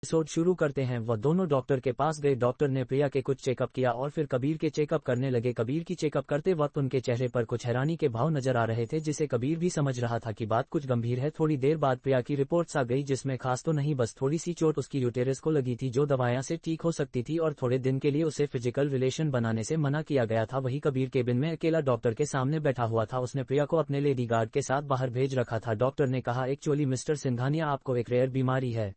Episode शुरू करते हैं। वह दोनों डॉक्टर के पास गए। डॉक्टर ने प्रिया के कुछ चेकअप किया और फिर कबीर के चेकअप करने लगे। कबीर की चेकअप करते वक्त उनके चेहरे पर कुछ हैरानी के भाव नजर आ रहे थे, जिसे कबीर भी समझ रहा था कि बात कुछ गंभीर है। थोड़ी देर बाद प्रिया की रिपोर्ट्स आ गई, जिसमें खास तो नहीं, बस थोड़ी सी चोट उसकी यूटेरस को लगी थी, जो दवाइयां से ठीक हो सकती थी और थोड़े दिन के लिए उसे फिजिकल रिलेशन बनाने से मना किया गया था। वही कबीर केबिन में अकेला डॉक्टर के सामने बैठा हुआ था। उसने प्रिया को अपने लेडी गार्ड के साथ बाहर भेज रखा था। डॉक्टर ने कहा, एक्चुअली मिस्टर सिंघानिया, आपको एक रेयर बीमारी है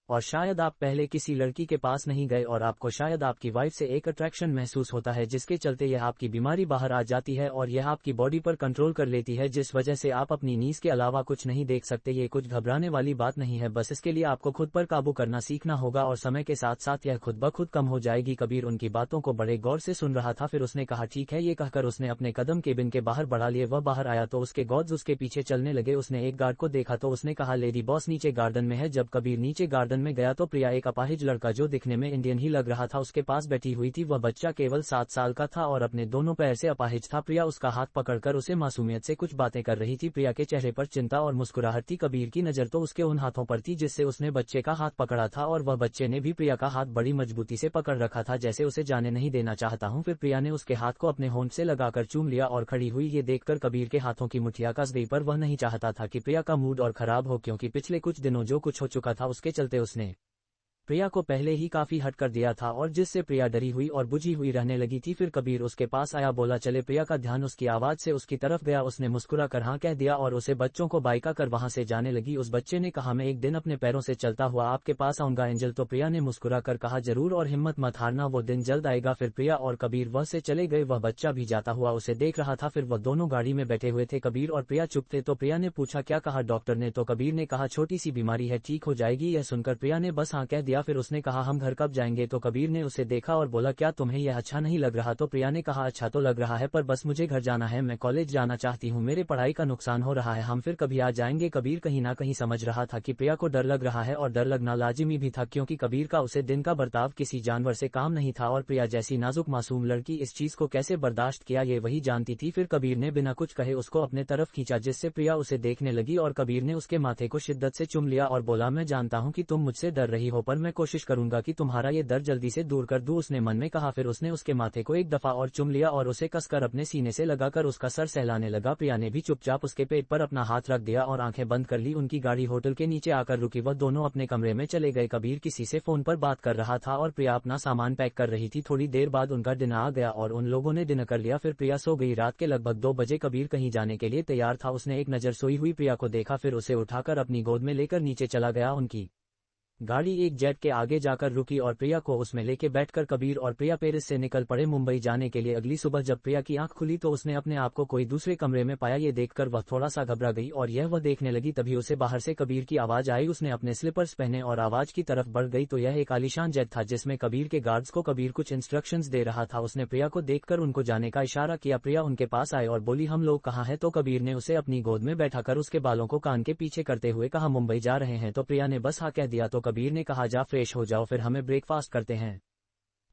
और शायद आप पहले किसी लड़की के पास नहीं गए और आपको शायद आपकी वाइफ से एक अट्रैक्शन महसूस होता है, जिसके चलते यह आपकी बीमारी बाहर आ जाती है और यह आपकी बॉडी पर कंट्रोल कर लेती है, जिस वजह से आप अपनी नीज के अलावा कुछ नहीं देख सकते। ये कुछ घबराने वाली बात नहीं है, बस इसके लिए आपको खुद पर काबू करना सीखना होगा और समय के साथ साथ यह खुद ब खुद कम हो जाएगी। कबीर उनकी बातों को बड़े गौर से सुन रहा था। फिर उसने कहा, ठीक है। ये कहकर उसने अपने कदम केबिन के बाहर बढ़ा लिए। वह बाहर आया तो उसके गार्ड्स उसके पीछे चलने लगे। उसने एक गार्ड को देखा तो उसने कहा, लेडी बॉस नीचे गार्डन में है। जब कबीर नीचे गार्डन में गया तो प्रिया, एक अपाहिज लड़का जो दिखने में इंडियन ही लग रहा था, उसके पास बैठी हुई थी। वह बच्चा केवल 7 साल का था और अपने दोनों पैर से अपाहिज था। प्रिया उसका हाथ पकड़कर उसे मासूमियत से कुछ बातें कर रही थी। प्रिया के चेहरे पर चिंता और मुस्कुराहट थी। कबीर की नजर तो उसके उन हाथों पर थी जिससे उसने बच्चे का हाथ पकड़ा था और वह बच्चे ने भी प्रिया का हाथ बड़ी मजबूती से पकड़ रखा था, जैसे उसे जाने नहीं देना चाहता हूं। फिर प्रिया ने उसके हाथ को अपने होंठ से लगाकर चूम लिया और खड़ी हुई। ये देखकर कबीर के हाथों की मुठिया कस गई, पर वह नहीं चाहता था कि प्रिया का मूड और खराब हो, क्योंकि पिछले कुछ दिनों जो कुछ हो चुका था उसके चलते उसने प्रिया को पहले ही काफी हट कर दिया था और जिससे प्रिया डरी हुई और बुझी हुई रहने लगी थी। फिर कबीर उसके पास आया, बोला, चले। प्रिया का ध्यान उसकी आवाज से उसकी तरफ गया। उसने मुस्कुरा कर हाँ कह दिया और उसे बच्चों को बाय कर वहां से जाने लगी। उस बच्चे ने कहा, मैं एक दिन अपने पैरों से चलता हुआ आपके पास आऊंगा एंजल। तो प्रिया ने मुस्कुरा कर कहा, जरूर, और हिम्मत मत हारना, वो दिन जल्द आएगा। फिर प्रिया और कबीर वह से चले गए। वह बच्चा भी जाता हुआ उसे देख रहा था। फिर वह दोनों गाड़ी में बैठे हुए थे। कबीर और प्रिया चुप थे। तो प्रिया ने पूछा, क्या कहा डॉक्टर ने? तो कबीर ने कहा, छोटी सी बीमारी है, ठीक हो जाएगी। यह सुनकर प्रिया ने बस हाँ कह दिया। फिर उसने कहा, हम घर कब जाएंगे? तो कबीर ने उसे देखा और बोला, क्या तुम्हें यह अच्छा नहीं लग रहा? तो प्रिया ने कहा, अच्छा तो लग रहा है, पर बस मुझे घर जाना है, मैं कॉलेज जाना चाहती हूँ, मेरे पढ़ाई का नुकसान हो रहा है, हम फिर कभी आ जाएंगे। कबीर कहीं ना कहीं समझ रहा था कि प्रिया को डर लग रहा है और डर लगना लाजिमी भी था, क्योंकि कबीर का उसे दिन का बर्ताव किसी जानवर से काम नहीं था और प्रिया जैसी नाजुक मासूम लड़की इस चीज को कैसे बर्दाश्त किया ये वही जानती थी। फिर कबीर ने बिना कुछ कहे उसको अपने तरफ खींचा, जिससे प्रिया उसे देखने लगी और कबीर ने उसके माथे को शिद्दत से चुम लिया और बोला, मैं जानता हूँ कि तुम मुझसे डर रही हो, पर मैं कोशिश करूंगा कि तुम्हारा ये डर जल्दी से दूर कर दूं, उसने मन में कहा। फिर उसने उसके माथे को एक दफा और चुम लिया और उसे कसकर अपने सीने से लगाकर उसका सर सहलाने लगा। प्रिया ने भी चुपचाप उसके पेट पर अपना हाथ रख दिया और आंखें बंद कर ली। उनकी गाड़ी होटल के नीचे आकर रुकी। वह दोनों अपने कमरे में चले गए। कबीर किसी से फोन पर बात कर रहा था और प्रिया अपना सामान पैक कर रही थी। थोड़ी देर बाद उनका डिनर आ गया और उन लोगों ने डिनर कर लिया। फिर प्रिया सो गई। रात के लगभग 2 बजे कबीर कहीं जाने के लिए तैयार था। उसने एक नजर सोई हुई प्रिया को देखा, फिर उसे उठाकर अपनी गोद में लेकर नीचे चला गया। उनकी गाड़ी एक जेट के आगे जाकर रुकी और प्रिया को उसमें लेके बैठकर कबीर और प्रिया पेरिस से निकल पड़े मुंबई जाने के लिए। अगली सुबह जब प्रिया की आंख खुली तो उसने अपने आप को कोई दूसरे कमरे में पाया। ये देखकर वह थोड़ा सा घबरा गई और यह वह देखने लगी। तभी उसे बाहर से कबीर की आवाज आई। उसने अपने स्लीपर्स पहने और आवाज की तरफ बढ़ गई तो यह एक आलीशान जेट था जिसमें कबीर के गार्ड्स को कबीर कुछ इंस्ट्रक्शंस दे रहा था। उसने प्रिया को देखकर उनको जाने का इशारा किया। प्रिया उनके पास आए और बोली, हम लोग कहाँ हैं? तो कबीर ने उसे अपनी गोद में बैठाकर उसके बालों को कान के पीछे करते हुए कहा, मुंबई जा रहे हैं। तो प्रिया ने बस हाँ कह दिया। तो कबीर ने कहा, जा फ्रेश हो जाओ, फिर हमें ब्रेकफास्ट करते हैं,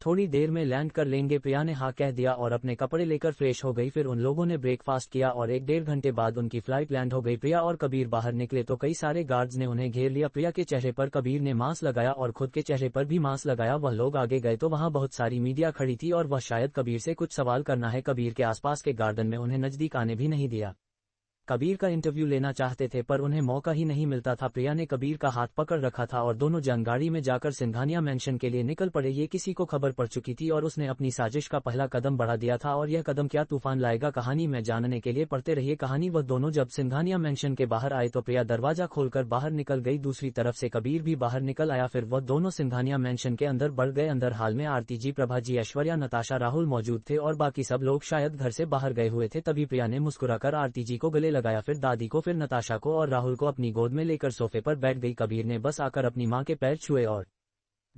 थोड़ी देर में लैंड कर लेंगे। प्रिया ने हाँ कह दिया और अपने कपड़े लेकर फ्रेश हो गई। फिर उन लोगों ने ब्रेकफास्ट किया और 1-1.5 घंटे बाद उनकी फ्लाइट लैंड हो गई। प्रिया और कबीर बाहर निकले तो कई सारे गार्ड्स ने उन्हें घेर लिया। प्रिया के चेहरे पर कबीर ने मास्क लगाया और खुद के चेहरे पर भी मास्क लगाया। वह लोग आगे गए तो वहां बहुत सारी मीडिया खड़ी थी और वह शायद कबीर से कुछ सवाल करना है। कबीर के आसपास के गार्डन में उन्हें नजदीक आने भी नहीं दिया। कबीर का इंटरव्यू लेना चाहते थे पर उन्हें मौका ही नहीं मिलता था। प्रिया ने कबीर का हाथ पकड़ रखा था और दोनों जन गाड़ी में जाकर सिंघानिया मेंशन के लिए निकल पड़े। ये किसी को खबर पड़ चुकी थी और उसने अपनी साजिश का पहला कदम बढ़ा दिया था और यह कदम क्या तूफान लाएगा, कहानी में जानने के लिए पढ़ते रहिए कहानी। वह दोनों जब सिंघानिया मेंशन के बाहर आए तो प्रिया दरवाजा खोलकर बाहर निकल गई, दूसरी तरफ से कबीर भी बाहर निकल आया। फिर वह दोनों सिंघानिया मेंशन के अंदर बढ़ गए। अंदर हाल में आरती जी, प्रभा जी, ऐश्वर्या, नताशा, राहुल मौजूद थे और बाकी सब लोग शायद घर से बाहर गए हुए थे। तभी प्रिया ने मुस्कुराकर आरती जी को गले लगाया, फिर दादी को, फिर नताशा को और राहुल को अपनी गोद में लेकर सोफे पर बैठ गई। कबीर ने बस आकर अपनी मां के पैर छुए और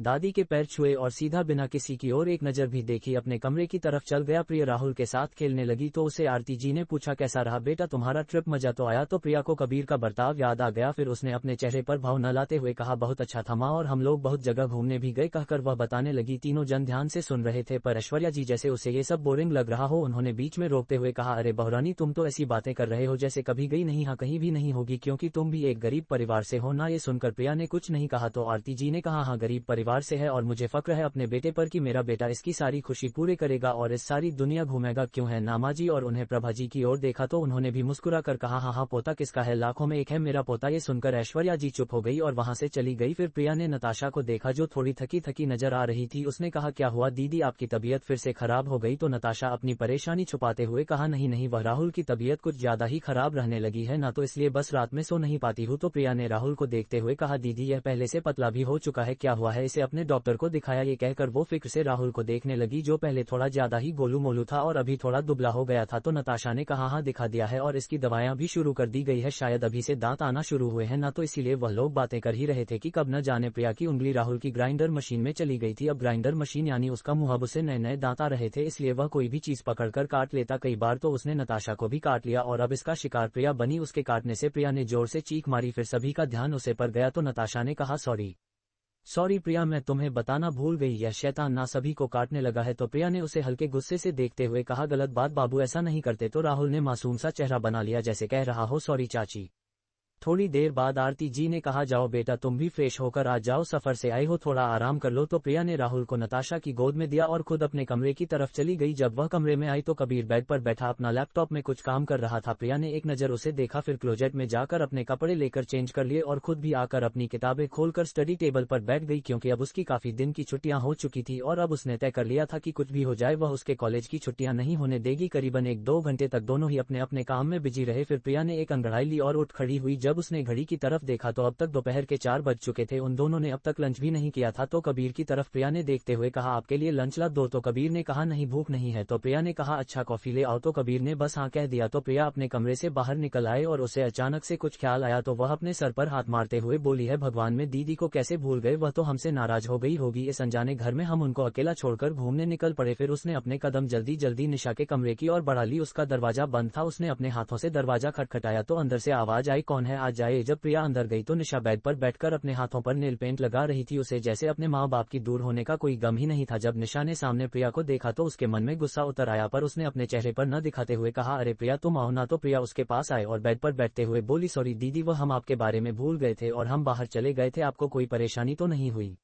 दादी के पैर छुए और सीधा बिना किसी की ओर एक नजर भी देखी अपने कमरे की तरफ चल गया। प्रिया राहुल के साथ खेलने लगी तो उसे आरती जी ने पूछा, कैसा रहा बेटा तुम्हारा ट्रिप, मजा तो आया? तो प्रिया को कबीर का बर्ताव याद आ गया। फिर उसने अपने चेहरे पर भाव न लाते हुए कहा, बहुत अच्छा था माँ, और हम लोग बहुत जगह घूमने भी गए। कहकर वह बताने लगी। तीनों जन ध्यान से सुन रहे थे पर ऐश्वर्या जी जैसे उसे ये सब बोरिंग लग रहा हो। उन्होंने बीच में रोकते हुए कहा, अरे बहुरानी तुम तो ऐसी बातें कर रहे हो जैसे कभी गई नहीं। हाँ कहीं भी नहीं होगी क्योंकि तुम भी एक गरीब परिवार से हो ना। ये सुनकर प्रिया ने कुछ नहीं कहा तो आरती जी ने कहा, हाँ गरीब परिवार से है और मुझे फक्र है अपने बेटे पर कि मेरा बेटा इसकी सारी खुशी पूरे करेगा और इस सारी दुनिया घूमेगा, क्यों है नामा जी? और उन्हें प्रभा जी की ओर देखा तो उन्होंने भी मुस्कुरा कर कहा, हाँ हाँ पोता किसका है, लाखों में एक है मेरा पोता। ये सुनकर ऐश्वर्या जी चुप हो गई और वहां से चली गई। फिर प्रिया ने नताशा को देखा जो थोड़ी थकी थकी नजर आ रही थी। उसने कहा, क्या हुआ दीदी, आपकी तबीयत फिर से खराब हो गई? तो नताशा अपनी परेशानी छुपाते हुए कहा, नहीं नहीं वह राहुल की तबीयत कुछ ज्यादा ही खराब रहने लगी है ना, तो इसलिए बस रात में सो नहीं पाती हूँ। तो प्रिया ने राहुल को देखते हुए कहा, दीदी यह पहले से पतला भी हो चुका है, क्या हुआ है इसे? अपने डॉक्टर को दिखाया? ये कहकर वो फिक्र से राहुल को देखने लगी जो पहले थोड़ा ज्यादा ही गोलू मोलू था और अभी थोड़ा दुबला हो गया था। तो नताशा ने कहा, हाँ दिखा दिया है और इसकी दवाइयां भी शुरू कर दी गई है, शायद अभी से दांत आना शुरू हुए हैं ना, तो इसीलिए वह लोग बातें कर ही रहे थे कि कब न जाने प्रिया की उंगली राहुल की ग्राइंडर मशीन में चली गई थी। अब ग्राइंडर मशीन यानी उसका मुंह, अब उसे नए नए दांत आ रहे थे, इसलिए वह कोई भी चीज पकड़कर काट लेता। कई बार तो उसने नताशा को भी काट लिया और अब इसका शिकार प्रिया बनी। उसके काटने से प्रिया ने जोर से चीख मारी। फिर सभी का ध्यान उसे पर गया तो नताशा ने कहा, सॉरी प्रिया, मैं तुम्हें बताना भूल गई, यह शैतान ना सभी को काटने लगा है। तो प्रिया ने उसे हल्के गुस्से से देखते हुए कहा, गलत बात बाबू, ऐसा नहीं करते। तो राहुल ने मासूम सा चेहरा बना लिया जैसे कह रहा हो, सॉरी चाची। थोड़ी देर बाद आरती जी ने कहा, जाओ बेटा तुम भी फ्रेश होकर आ जाओ, सफर से आए हो, थोड़ा आराम कर लो। तो प्रिया ने राहुल को नताशा की गोद में दिया और खुद अपने कमरे की तरफ चली गई। जब वह कमरे में आई तो कबीर बेड पर बैठा अपना लैपटॉप में कुछ काम कर रहा था। प्रिया ने एक नजर उसे देखा, फिर क्लोजेट में जाकर अपने कपड़े लेकर चेंज कर लिए और खुद भी आकर अपनी किताबें खोलकर स्टडी टेबल पर बैठ गई, क्योंकि अब उसकी काफी दिन की छुट्टियां हो चुकी थी और अब उसने तय कर लिया था कि कुछ भी हो जाए वह उसके कॉलेज की छुट्टियां नहीं होने देगी। करीबन 1-2 घंटे तक दोनों ही अपने अपने काम में बिजी रहे। फिर प्रिया ने एक अंगड़ाई ली और उठ खड़ी हुई। जब उसने घड़ी की तरफ देखा तो अब तक दोपहर के 4 बज चुके थे। उन दोनों ने अब तक लंच भी नहीं किया था। तो कबीर की तरफ प्रिया ने देखते हुए कहा, आपके लिए लंच ला दो? तो कबीर ने कहा, नहीं भूख नहीं है। तो प्रिया ने कहा, अच्छा कॉफी ले आओ? तो कबीर ने बस हाँ कह दिया। तो प्रिया अपने कमरे से बाहर निकल आए और उसे अचानक से कुछ ख्याल आया तो वह अपने सर पर हाथ मारते हुए बोली, है भगवान, में दीदी को कैसे भूल गए, वह तो हमसे नाराज हो गई होगी, इस अनजाने घर में हम उनको अकेला छोड़कर घूमने निकल पड़े। फिर उसने अपने कदम जल्दी जल्दी निशा के कमरे की ओर बढ़ा ली। उसका दरवाजा बंद था। उसने अपने हाथों से दरवाजा खटखटाया तो अंदर से आवाज आई, कौन है, आ जाए। जब प्रिया अंदर गई तो निशा बेड पर बैठकर अपने हाथों पर नेल पेंट लगा रही थी। उसे जैसे अपने माँ बाप की दूर होने का कोई गम ही नहीं था। जब निशा ने सामने प्रिया को देखा तो उसके मन में गुस्सा उतर आया, पर उसने अपने चेहरे पर न दिखाते हुए कहा, अरे प्रिया तुम आओ ना। तो प्रिया उसके पास आए और बेड पर बैठते हुए बोली, सॉरी दीदी, वह हम आपके बारे में भूल गए थे और हम बाहर चले गए थे, आपको कोई परेशानी तो नहीं हुई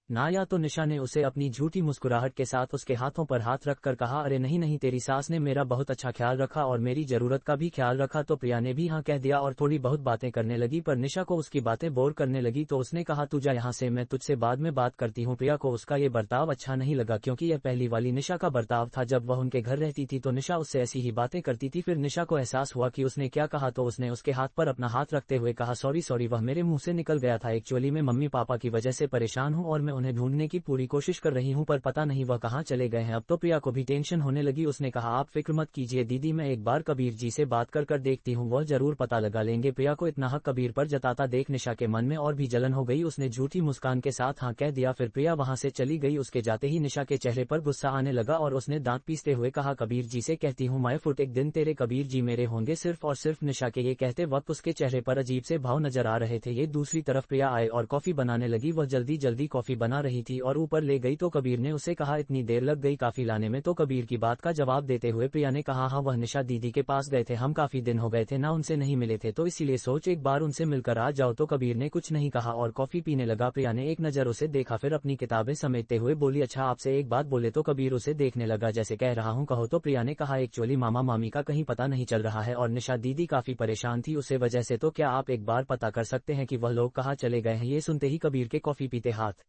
ना? या तो निशा ने उसे अपनी झूठी मुस्कुराहट के साथ उसके हाथों पर हाथ रखकर कहा, अरे नहीं नहीं, तेरी सास ने मेरा बहुत अच्छा ख्याल रखा और मेरी जरूरत का भी ख्याल रखा। तो प्रिया ने भी हाँ कह दिया और थोड़ी बहुत बातें करने लगी, पर निशा को उसकी बातें बोर करने लगी। तो उसने कहा, तू जा यहाँ से, मैं तुझसे बाद में बात करती हूँ। प्रिया को उसका ये बर्ताव अच्छा नहीं लगा, क्योंकि यह पहली वाली निशा का बर्ताव था। जब वह उनके घर रहती थी तो निशा उससे ऐसी ही बातें करती थी। फिर निशा को एहसास हुआ कि उसने क्या कहा तो उसने उसके हाथ पर अपना हाथ रखते हुए कहा, सॉरी, वह मेरे मुंह से निकल गया था। एक्चुअली मैं मम्मी पापा की वजह से परेशान हूँ और मैं उन्हें ढूंढने की पूरी कोशिश कर रही हूं, पर पता नहीं वह कहां चले गए हैं। अब तो प्रिया को भी टेंशन होने लगी। उसने कहा, आप फिक्र मत कीजिए दीदी, मैं एक बार कबीर जी से बात कर देखती हूं, वह जरूर पता लगा लेंगे। प्रिया को इतना हक कबीर पर जताता देख निशा के मन में और भी जलन हो गई। उसने झूठी मुस्कान के साथ हाँ कह दिया। फिर प्रिया वहां से चली गई। उसके जाते ही निशा के चेहरे पर गुस्सा आने लगा और उसने दांत पीसते हुए कहा, कबीर जी से कहती हूँ माय फुट, एक दिन तेरे कबीर जी मेरे होंगे सिर्फ और सिर्फ। निशा के ये कहते वक्त उसके चेहरे पर अजीब से भाव नजर आ रहे थे। ये दूसरी तरफ प्रिया आए और कॉफी बनाने लगी। वह जल्दी जल्दी कॉफी बना रही थी और ऊपर ले गई तो कबीर ने उसे कहा, इतनी देर लग गई काफी लाने में? तो कबीर की बात का जवाब देते हुए प्रिया ने कहा, हाँ वह निशा दीदी के पास गए थे, हम काफी दिन हो गए थे ना उनसे नहीं मिले थे, तो इसीलिए सोच एक बार उनसे मिलकर आ जाओ। तो कबीर ने कुछ नहीं कहा और कॉफी पीने लगा। प्रिया ने एक नजर उसे देखा, फिर अपनी किताबें समेटते हुए बोली, अच्छा आपसे एक बात बोले? तो कबीर उसे देखने लगा जैसे कह रहा हूँ कहो। तो प्रिया ने कहा, एक्चुअली मामा मामी का कहीं पता नहीं चल रहा है और निशा दीदी काफी परेशान थी उसे वजह से, तो क्या आप एक बार पता कर सकते हैं कि वह लोग कहाँ चले गए हैं? ये सुनते ही कबीर के कॉफी पीते हाथ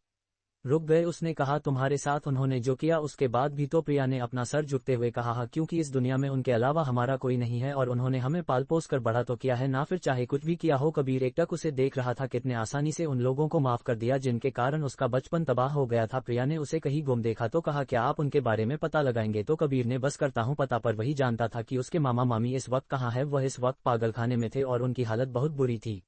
रुक गए। उसने कहा, तुम्हारे साथ उन्होंने जो किया उसके बाद भी? तो प्रिया ने अपना सर झुकते हुए कहा, हाँ क्योंकि इस दुनिया में उनके अलावा हमारा कोई नहीं है और उन्होंने हमें पाल पोस कर बड़ा तो किया है ना, फिर चाहे कुछ भी किया हो। कबीर एकटक उसे देख रहा था, कितने आसानी से उन लोगों को माफ कर दिया जिनके कारण उसका बचपन तबाह हो गया था। प्रिया ने उसे कहीं गुम देखा तो कहा, क्या आप उनके बारे में पता लगाएंगे? तो कबीर ने बस करता हूँ पता, पर वही जानता था कि उसके मामा मामी इस वक्त कहाँ है। वह इस वक्त पागलखाने में थे और उनकी हालत बहुत बुरी थी।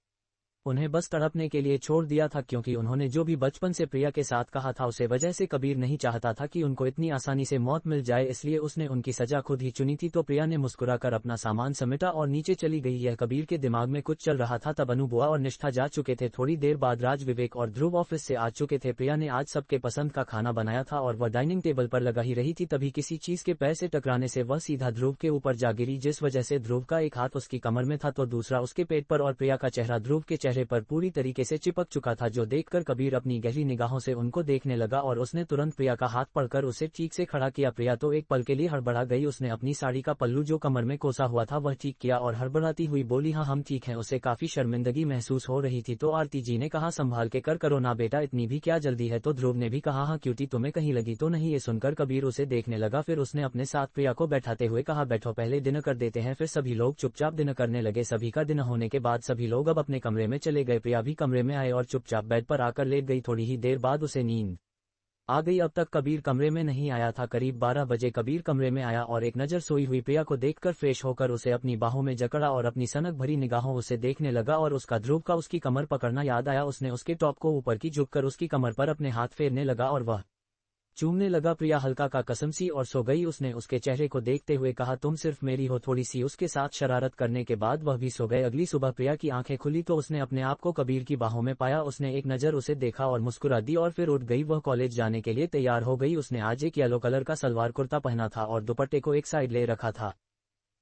उन्हें बस तड़पने के लिए छोड़ दिया था, क्योंकि उन्होंने जो भी बचपन से प्रिया के साथ कहा था उसे वजह से कबीर नहीं चाहता था कि उनको इतनी आसानी से मौत मिल जाए, इसलिए उसने उनकी सजा खुद ही चुनी थी। तो प्रिया ने मुस्कुराकर अपना सामान समेटा और नीचे चली गई। यह कबीर के दिमाग में कुछ चल रहा था। तब अनु बुआ और निष्ठा जा चुके थे। थोड़ी देर बाद राज, विवेक और ध्रुव ऑफिस से आ चुके थे। प्रिया ने आज सबके पसंद का खाना बनाया था और वह डाइनिंग टेबल पर लगा ही रही थी, तभी किसी चीज के पैर से टकराने से वह सीधा ध्रुव के ऊपर जा गिरी, जिस वजह से ध्रुव का एक हाथ उसकी कमर में था तो दूसरा उसके पेट पर, और प्रिया का चेहरा ध्रुव के चेहरे पर पूरी तरीके से चिपक चुका था, जो देखकर कबीर अपनी गहरी निगाहों से उनको देखने लगा और उसने तुरंत प्रिया का हाथ पकड़कर उसे चीख से खड़ा किया। प्रिया तो एक पल के लिए हड़बड़ा गई। उसने अपनी साड़ी का पल्लू जो कमर में कोसा हुआ था वह ठीक किया और हड़बड़ाती हुई बोली, हाँ हम ठीक हैं। उसे काफी शर्मिंदगी महसूस हो रही थी। तो आरती जी ने कहा, संभाल के कर करो ना बेटा, इतनी भी क्या जल्दी है। तो ध्रुव ने भी कहा, हाँ क्यूटी तुम्हें कहीं लगी तो नहीं। ये सुनकर कबीर उसे देखने लगा। फिर उसने अपने साथ प्रिया को बैठाते हुए कहा, बैठो पहले डिनर कर देते हैं। फिर सभी लोग चुपचाप डिनर करने लगे। सभी का डिनर होने के बाद सभी लोग अब अपने कमरे में चले गए। प्रिया भी कमरे में आए और चुपचाप बेड पर आकर लेट गई। थोड़ी ही देर बाद उसे नींद आ गई। अब तक कबीर कमरे में नहीं आया था। करीब 12 बजे कबीर कमरे में आया और एक नजर सोई हुई प्रिया को देखकर फ्रेश होकर उसे अपनी बाहों में जकड़ा और अपनी सनक भरी निगाहों उसे देखने लगा और उसका ध्रुव का उसकी कमर पकड़ना याद आया। उसने उसके टॉप को ऊपर की झुककर उसकी कमर पर अपने हाथ फेरने लगा और वह चूमने लगा। प्रिया हल्का का कसम सी और सो गई। उसने उसके चेहरे को देखते हुए कहा, तुम सिर्फ मेरी हो थोड़ी सी। उसके साथ शरारत करने के बाद वह भी सो गए। अगली सुबह प्रिया की आंखें खुली तो उसने अपने आप को कबीर की बाहों में पाया। उसने एक नजर उसे देखा और मुस्कुरा दी और फिर उठ गई। वह कॉलेज जाने के लिए तैयार हो गई। उसने आज एक येलो कलर का सलवार कुर्ता पहना था और दुपट्टे को एक साइड ले रखा था।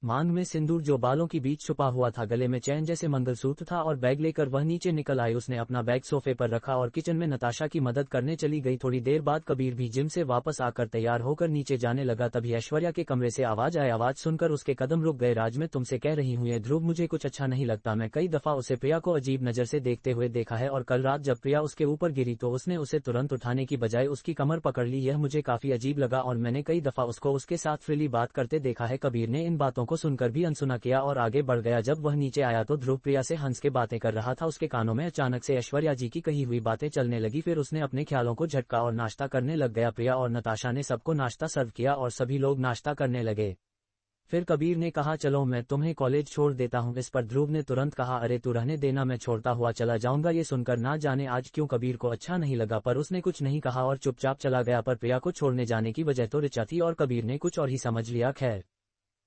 मांग में सिंदूर जो बालों की बीच छुपा हुआ था, गले में चैन जैसे मंगलसूत्र था और बैग लेकर वह नीचे निकल आई। उसने अपना बैग सोफे पर रखा और किचन में नताशा की मदद करने चली गई। थोड़ी देर बाद कबीर भी जिम से वापस आकर तैयार होकर नीचे जाने लगा। तभी ऐश्वर्या के कमरे से आवाज आई। आवाज सुनकर उसके कदम रुक गए। राज, मैं तुमसे कह रही हूँ ये ध्रुव मुझे कुछ अच्छा नहीं लगता। मैं कई दफा उसे प्रिया को अजीब नजर से देखते हुए देखा है और कल रात जब प्रिया उसके ऊपर गिरी तो उसने उसे तुरंत उठाने की बजाय उसकी कमर पकड़ ली। यह मुझे काफी अजीब लगा और मैंने कई दफा उसको उसके साथ फ्रीली बात करते देखा है। कबीर ने इन बातों को सुनकर भी अनसुना किया और आगे बढ़ गया। जब वह नीचे आया तो ध्रुव प्रिया से हंस के बातें कर रहा था। उसके कानों में अचानक से ऐश्वर्या जी की कही हुई बातें चलने लगी। फिर उसने अपने ख्यालों को झटका और नाश्ता करने लग गया। प्रिया और नताशा ने सबको नाश्ता सर्व किया और सभी लोग नाश्ता करने लगे। फिर कबीर ने कहा, चलो मैं तुम्हें कॉलेज छोड़ देता हूँ। इस पर ध्रुव ने तुरंत कहा, अरे तू रहने देना, मैं छोड़ता हुआ चला जाऊंगा। ये सुनकर ना जाने आज क्यों कबीर को अच्छा नहीं लगा, पर उसने कुछ नहीं कहा और चुपचाप चला गया। पर प्रिया को छोड़ने जाने की वजह तो ऋचा थी और कबीर ने कुछ और ही समझ लिया। खैर,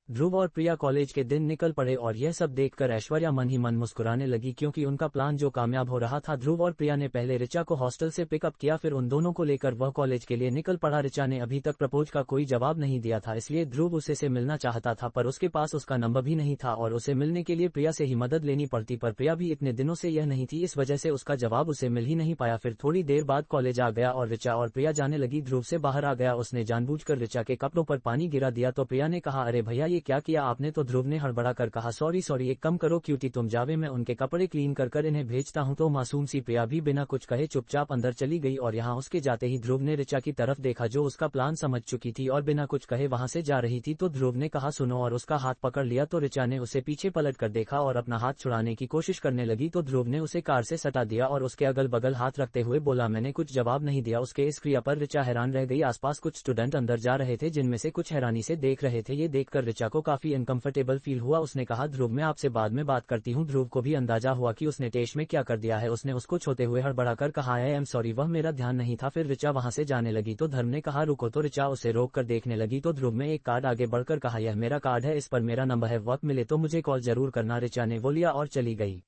ध्रुव और प्रिया कॉलेज के दिन निकल पड़े और यह सब देखकर ऐश्वर्या मन ही मन मुस्कुराने लगी, क्योंकि उनका प्लान जो कामयाब हो रहा था। ध्रुव और प्रिया ने पहले ऋचा को हॉस्टल से पिकअप किया, फिर उन दोनों को लेकर वह कॉलेज के लिए निकल पड़ा। ऋचा ने अभी तक प्रपोज का कोई जवाब नहीं दिया था, इसलिए ध्रुव उसे से मिलना चाहता था, पर उसके पास उसका नंबर भी नहीं था और उसे मिलने के लिए प्रिया से ही मदद लेनी पड़ती। पर प्रिया भी इतने दिनों से यह नहीं थी, इस वजह से उसका जवाब उसे मिल ही नहीं पाया। फिर थोड़ी देर बाद कॉलेज आ गया और ऋचा और प्रिया जाने लगी। ध्रुव से बाहर आ गया। उसने जानबूझकर ऋचा के कपड़ों पर पानी गिरा दिया तो प्रिया ने कहा, अरे भैया ये क्या किया आपने। तो ध्रुव ने हड़बड़ा कर कहा, सॉरी एक कम करो क्यूटी, तुम जावे, मैं उनके कपड़े क्लीन कर इन्हें भेजता हूँ। तो मासूम सी प्रिया भी बिना कुछ कहे चुपचाप अंदर चली गई और यहाँ उसके जाते ही ध्रुव ने ऋचा की तरफ देखा जो उसका प्लान समझ चुकी थी और बिना कुछ कहे वहां से जा रही थी। तो ध्रुव ने कहा, सुनो, और उसका हाथ पकड़ लिया। तो ऋचा ने उसे पीछे पलट कर देखा और अपना हाथ छुड़ाने की कोशिश करने लगी। तो ध्रुव ने उसे कार से सटा दिया और उसके अगल बगल हाथ रखते हुए बोला, मैंने कुछ जवाब नहीं दिया। उसके इस क्रिया पर ऋचा हैरान रह गई। आसपास कुछ स्टूडेंट अंदर जा रहे थे जिनमें से कुछ हैरानी से देख रहे थे। ये देखकर ऋचा को काफी अनकंफर्टेबल फील हुआ। उसने कहा, ध्रुव मैं आपसे बाद में बात करती हूँ। ध्रुव को भी अंदाजा हुआ कि उसने टेश में क्या कर दिया है। उसने उसको छोते हुए हड़बड़ाकर कहा, आई एम सॉरी, वह मेरा ध्यान नहीं था। फिर ऋचा वहां से जाने लगी तो धर्म ने कहा, रुको। तो ऋचा उसे रोक कर देखने लगी तो ध्रुव में एक कार्ड आगे बढ़कर कहा, यह मेरा कार्ड है, इस पर मेरा नंबर है, वक्त मिले तो मुझे कॉल जरूर करना। ऋचा ने वो लिया और चली गई।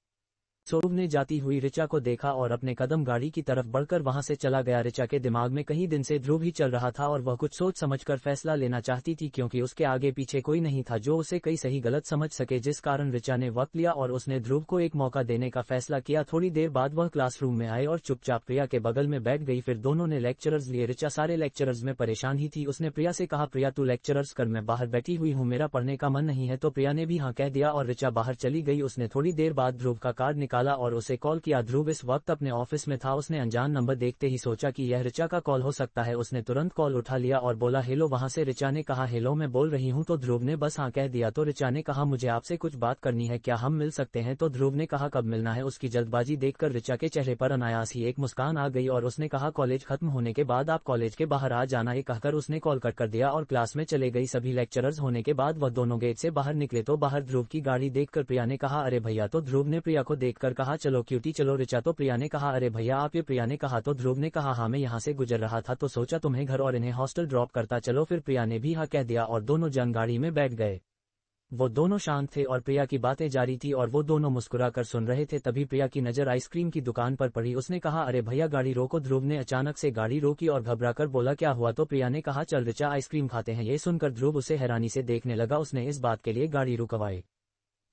ध्रुव ने जाती हुई ऋचा को देखा और अपने कदम गाड़ी की तरफ बढ़कर वहां से चला गया। ऋचा के दिमाग में कई दिन से ध्रुव ही चल रहा था और वह कुछ सोच समझकर फैसला लेना चाहती थी, क्योंकि उसके आगे पीछे कोई नहीं था जो उसे कई सही गलत समझ सके, जिस कारण ऋचा ने वक्त लिया और उसने ध्रुव को एक मौका देने का फैसला किया। थोड़ी देर बाद वह क्लासरूम में आए और चुपचाप प्रिया के बगल में बैठ गई। फिर दोनों ने लेक्चरर्स लिए। ऋचा सारे लेक्चरर्स में परेशान ही थी। उसने प्रिया से कहा, प्रिया तू लेक्चरर्स कर, मैं बाहर बैठी हुई हूँ, मेरा पढ़ने का मन नहीं है। तो प्रिया ने भी हाँ कह दिया और ऋचा बाहर चली गई। उसने थोड़ी देर बाद ध्रुव का कार्ड निकाला और उसे कॉल किया। ध्रुव इस वक्त अपने ऑफिस में था। उसने अनजान नंबर देखते ही सोचा कि यह ऋचा का कॉल हो सकता है। उसने तुरंत कॉल उठा लिया और बोला, हेलो। वहां से ऋचा ने कहा, हेलो मैं बोल रही हूं। तो ध्रुव ने बस हाँ कह दिया। तो ऋचा ने कहा, मुझे आपसे कुछ बात करनी है, क्या हम मिल सकते हैं। तो ध्रुव ने कहा, कब मिलना है। उसकी जल्दबाजी देखकर ऋचा के चेहरे पर अनायास ही एक मुस्कान आ गई और उसने कहा, कॉलेज खत्म होने के बाद आप कॉलेज के बाहर आ जाना। ये कहकर उसने कॉल कट कर दिया और क्लास में चले गई। सभी लेक्चरर्स होने के बाद वह दोनों गेट से बाहर निकले तो बाहर ध्रुव की गाड़ी देखकर प्रिया ने कहा, अरे भैया। तो ध्रुव ने प्रिया को देखकर कर कहा चलो क्यूटी चलो ऋचा। तो प्रिया ने कहा अरे भैया आप ये। प्रिया ने कहा तो ध्रुव ने कहा हाँ मैं यहाँ से गुजर रहा था तो सोचा तुम्हें घर और इन्हें हॉस्टल ड्रॉप करता चलो। फिर प्रिया ने भी हाँ कह दिया और दोनों जन गाड़ी में बैठ गए। वो दोनों शांत थे और प्रिया की बातें जारी थी और वो दोनों मुस्कुरा कर सुन रहे थे। तभी प्रिया की नजर आइसक्रीम की दुकान पर पड़ी। उसने कहा अरे भैया गाड़ी रोको। ध्रुव ने अचानक से गाड़ी रोकी और घबराकर बोला क्या हुआ। तो प्रिया ने कहा चल ऋचा आइसक्रीम खाते हैं। ये सुनकर ध्रुव उसे हैरानी से देखने लगा। उसने इस बात के लिए गाड़ी रुकवाई।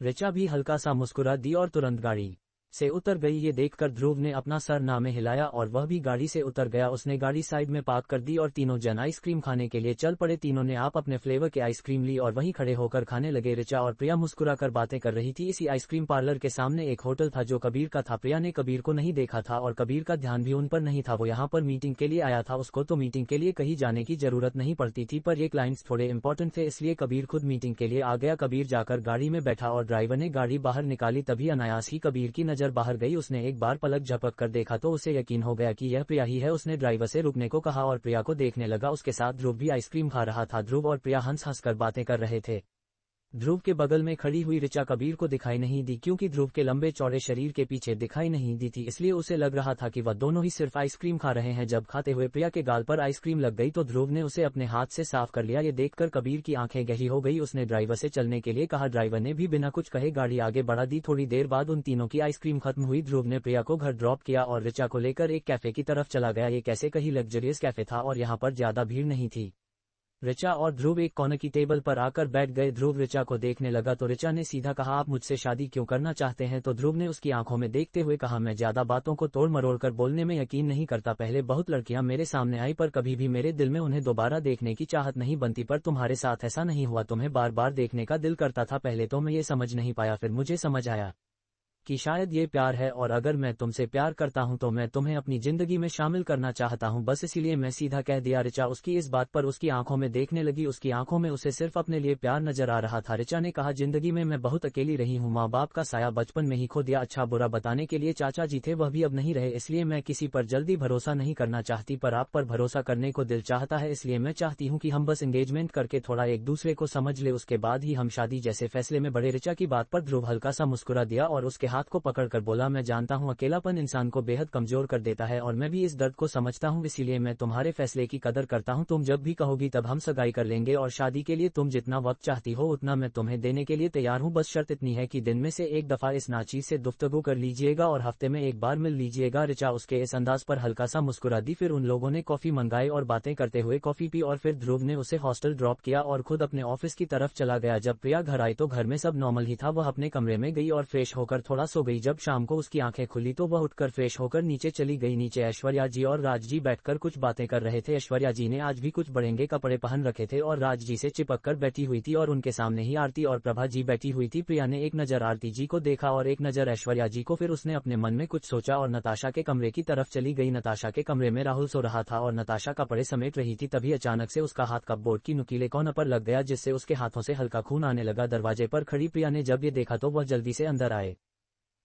ऋचा भी हल्का सा मुस्कुरा दी और तुरंत गाड़ी से उतर गई। ये देखकर ध्रुव ने अपना सर नामे हिलाया और वह भी गाड़ी से उतर गया। उसने गाड़ी साइड में पार्क कर दी और तीनों जन आइसक्रीम खाने के लिए चल पड़े। तीनों ने आप अपने फ्लेवर के आइसक्रीम ली और वहीं खड़े होकर खाने लगे। ऋचा और प्रिया मुस्कुराकर बातें कर रही थी। इसी आइसक्रीम पार्लर के सामने एक होटल था जो कबीर का था। प्रिया ने कबीर को नहीं देखा था और कबीर का ध्यान भी उन पर नहीं था। वो यहाँ पर मीटिंग के लिए आया था। उसको तो मीटिंग के लिए कहीं जाने की जरूरत नहीं पड़ती थी पर ये क्लाइंट्स थोड़े इंपॉर्टेंट थे इसलिए कबीर खुद मीटिंग के लिए आ गया। कबीर जाकर गाड़ी में बैठा और ड्राइवर ने गाड़ी बाहर निकाली। तभी अनायास ही कबीर की नजर बाहर गई। उसने एक बार पलक झपक कर देखा तो उसे यकीन हो गया कि यह प्रिया ही है। उसने ड्राइवर से रुकने को कहा और प्रिया को देखने लगा। उसके साथ ध्रुव भी आइसक्रीम खा रहा था। ध्रुव और प्रिया हंस हंस कर बातें कर रहे थे। ध्रुव के बगल में खड़ी हुई ऋचा कबीर को दिखाई नहीं दी क्योंकि ध्रुव के लंबे चौड़े शरीर के पीछे दिखाई नहीं दी थी इसलिए उसे लग रहा था कि वह दोनों ही सिर्फ आइसक्रीम खा रहे हैं। जब खाते हुए प्रिया के गाल पर आइसक्रीम लग गई तो ध्रुव ने उसे अपने हाथ से साफ कर लिया। ये देखकर कबीर की आंखें गहरी हो गई। उसने ड्राइवर से चलने के लिए कहा। ड्राइवर ने भी बिना कुछ कहे गाड़ी आगे बढ़ा दी। थोड़ी देर बाद उन तीनों की आइसक्रीम खत्म हुई। ध्रुव ने प्रिया को घर ड्रॉप किया और ऋचा को लेकर एक कैफे की तरफ चला गया। ये कैसे कहीं लग्जरियस कैफे था और यहाँ पर ज्यादा भीड़ नहीं थी। ऋचा और ध्रुव एक कोने की टेबल पर आकर बैठ गए। ध्रुव ऋचा को देखने लगा तो ऋचा ने सीधा कहा आप मुझसे शादी क्यों करना चाहते हैं। तो ध्रुव ने उसकी आंखों में देखते हुए कहा मैं ज्यादा बातों को तोड़ मरोड़ कर बोलने में यकीन नहीं करता। पहले बहुत लड़कियां मेरे सामने आई पर कभी भी मेरे दिल में उन्हें दोबारा देखने की चाहत नहीं बनती पर तुम्हारे साथ ऐसा नहीं हुआ। तुम्हें बार बार देखने का दिल करता था। पहले तो मैं ये समझ नहीं पाया फिर मुझे समझ आया कि शायद ये प्यार है और अगर मैं तुमसे प्यार करता हूं तो मैं तुम्हें अपनी जिंदगी में शामिल करना चाहता हूं बस इसीलिए मैं सीधा कह दिया। ऋचा उसकी इस बात पर उसकी आंखों में देखने लगी। उसकी आंखों में उसे सिर्फ अपने लिए प्यार नजर आ रहा था। ऋचा ने कहा जिंदगी में मैं बहुत अकेली रही हूं। माँ बाप का साया बचपन में ही खो दिया। अच्छा बुरा बताने के लिए चाचा जी थे वह भी अब नहीं रहे इसलिए मैं किसी पर जल्दी भरोसा नहीं करना चाहती पर आप पर भरोसा करने को दिल चाहता है इसलिए मैं चाहती हूँ कि हम बस एंगेजमेंट करके थोड़ा एक दूसरे को समझ ले उसके बाद ही हम शादी जैसे फैसले में बढ़े। ऋचा की बात पर ध्रुव हल्का सा मुस्कुरा दिया और उसके हाथ को पकड़कर बोला मैं जानता हूं अकेलापन इंसान को बेहद कमजोर कर देता है और मैं भी इस दर्द को समझता हूं इसीलिए मैं तुम्हारे फैसले की कदर करता हूं। तुम जब भी कहोगी तब हम सगाई कर लेंगे और शादी के लिए तुम जितना वक्त चाहती हो उतना मैं तुम्हें देने के लिए तैयार हूं। बस शर्त इतनी है कि दिन में से एक दफा इस नाचीज से गुफ्तगू कर लीजिएगा और हफ्ते में एक बार मिल लीजिएगा। ऋचा उसके इस अंदाज पर हल्का सा मुस्कुरा दी। फिर उन लोगों ने कॉफी मंगाई और बातें करते हुए कॉफी पी और फिर ध्रुव ने उसे हॉस्टल ड्रॉप किया और खुद अपने ऑफिस की तरफ चला गया। जब प्रिया घर आई तो घर में सब नॉर्मल ही था। वह अपने कमरे में गई और फ्रेश होकर थोड़ा सो गई। जब शाम को उसकी आंखें खुली तो वह उठकर फ्रेश होकर नीचे चली गई। नीचे ऐश्वर्या जी और राज जी बैठकर कुछ बातें कर रहे थे। ऐश्वर्या जी ने आज भी कुछ बड़ेंगे कपड़े पहन रखे थे और राज जी से चिपक कर बैठी हुई थी और उनके सामने ही आरती और प्रभा जी बैठी हुई थी। प्रिया ने एक नजर आरती जी को देखा और एक नजर ऐश्वर्या जी को। फिर उसने अपने मन में कुछ सोचा और नताशा के कमरे की तरफ चली गई। नताशा के कमरे में राहुल सो रहा था और नताशा कपड़े समेट रही थी। तभी अचानक से उसका हाथ कपबोर्ड की नुकीले कोने पर लग गया जिससे उसके हाथों से हल्का खून आने लगा। दरवाजे पर खड़ी प्रिया ने जब ये देखा तो वह जल्दी से अंदर आए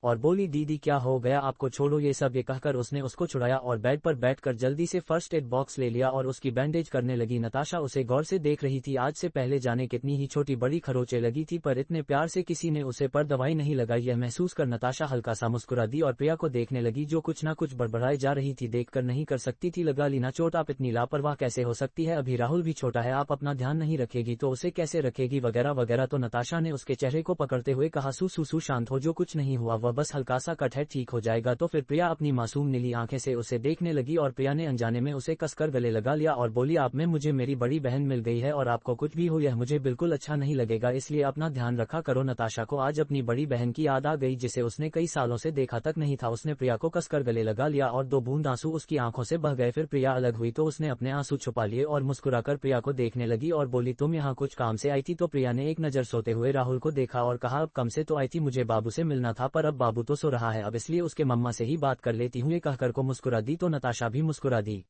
और बोली दीदी क्या हो गया आपको, छोड़ो ये सब। ये कहकर उसने उसको छुड़ाया और बेड पर बैठकर जल्दी से फर्स्ट एड बॉक्स ले लिया और उसकी बैंडेज करने लगी। नताशा उसे गौर से देख रही थी। आज से पहले जाने कितनी ही छोटी बड़ी खरोंचें लगी थी पर इतने प्यार से किसी ने उसे पर दवाई नहीं लगाई। यह महसूस कर नताशा हल्का सा मुस्कुरा दी और प्रिया को देखने लगी जो कुछ ना कुछ बड़बड़ाई जा रही थी। देखकर नहीं कर सकती थी। लगा ली ना चोट, आप इतनी लापरवाह कैसे हो सकती है, अभी राहुल भी छोटा है, आप अपना ध्यान नहीं रखेगी तो उसे कैसे रखेगी वगैरह वगैरह। तो नताशा ने उसके चेहरे को पकड़ते हुए कहा सू शांत हो, जो कुछ नहीं हुआ वह बस हल्का सा है, ठीक हो जाएगा। तो फिर प्रिया अपनी मासूम नीली आंखें से उसे देखने लगी और प्रिया ने अनजाने में उसे कसकर गले लगा लिया और बोली आप में मुझे मेरी बड़ी बहन मिल गई है और आपको कुछ भी हो यह मुझे बिल्कुल अच्छा नहीं लगेगा, इसलिए अपना ध्यान रखा करो। नताशा को आज अपनी बड़ी बहन की याद आ गई जिसे उसने कई सालों से देखा तक नहीं था। उसने प्रिया को कसकर गले लगा लिया और 2 बूंद आंसू उसकी आंखों से बह गए। फिर प्रिया अलग हुई तो उसने अपने आंसू छुपा लिए और मुस्कुराकर प्रिया को देखने लगी और बोली तुम यहाँ कुछ काम से आई थी। तो प्रिया ने एक नजर सोते हुए राहुल को देखा और कहा अब कम से तो आई थी, मुझे बाबू से मिलना था पर अब बाबू तो सो रहा है, अब इसलिए उसके मम्मा से ही बात कर लेती हूँ। ये कहकर को मुस्कुरा दी तो नताशा भी मुस्कुरा दी।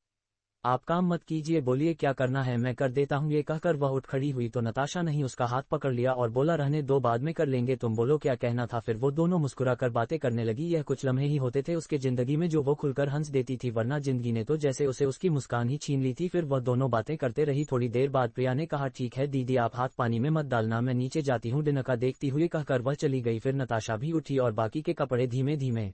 आप काम मत कीजिए, बोलिए क्या करना है मैं कर देता हूँ। ये कहकर वह उठ खड़ी हुई तो नताशा नहीं उसका हाथ पकड़ लिया और बोला रहने दो, बाद में कर लेंगे, तुम बोलो क्या कहना था। फिर वो दोनों मुस्कुराकर बातें करने लगी। यह कुछ लम्हे ही होते थे उसके जिंदगी में जो वो खुलकर हंस देती थी, वरना जिंदगी ने तो जैसे उसे उसकी मुस्कान ही छीन ली थी। फिर वह दोनों बातें करते रही। थोड़ी देर बाद प्रिया ने कहा, ठीक है दीदी आप हाथ पानी में मत डालना, मैं नीचे जाती हूँ डिनर का देखती हुई। कहकर वह चली गई। फिर नताशा भी उठी और बाकी के कपड़े धीमे धीमे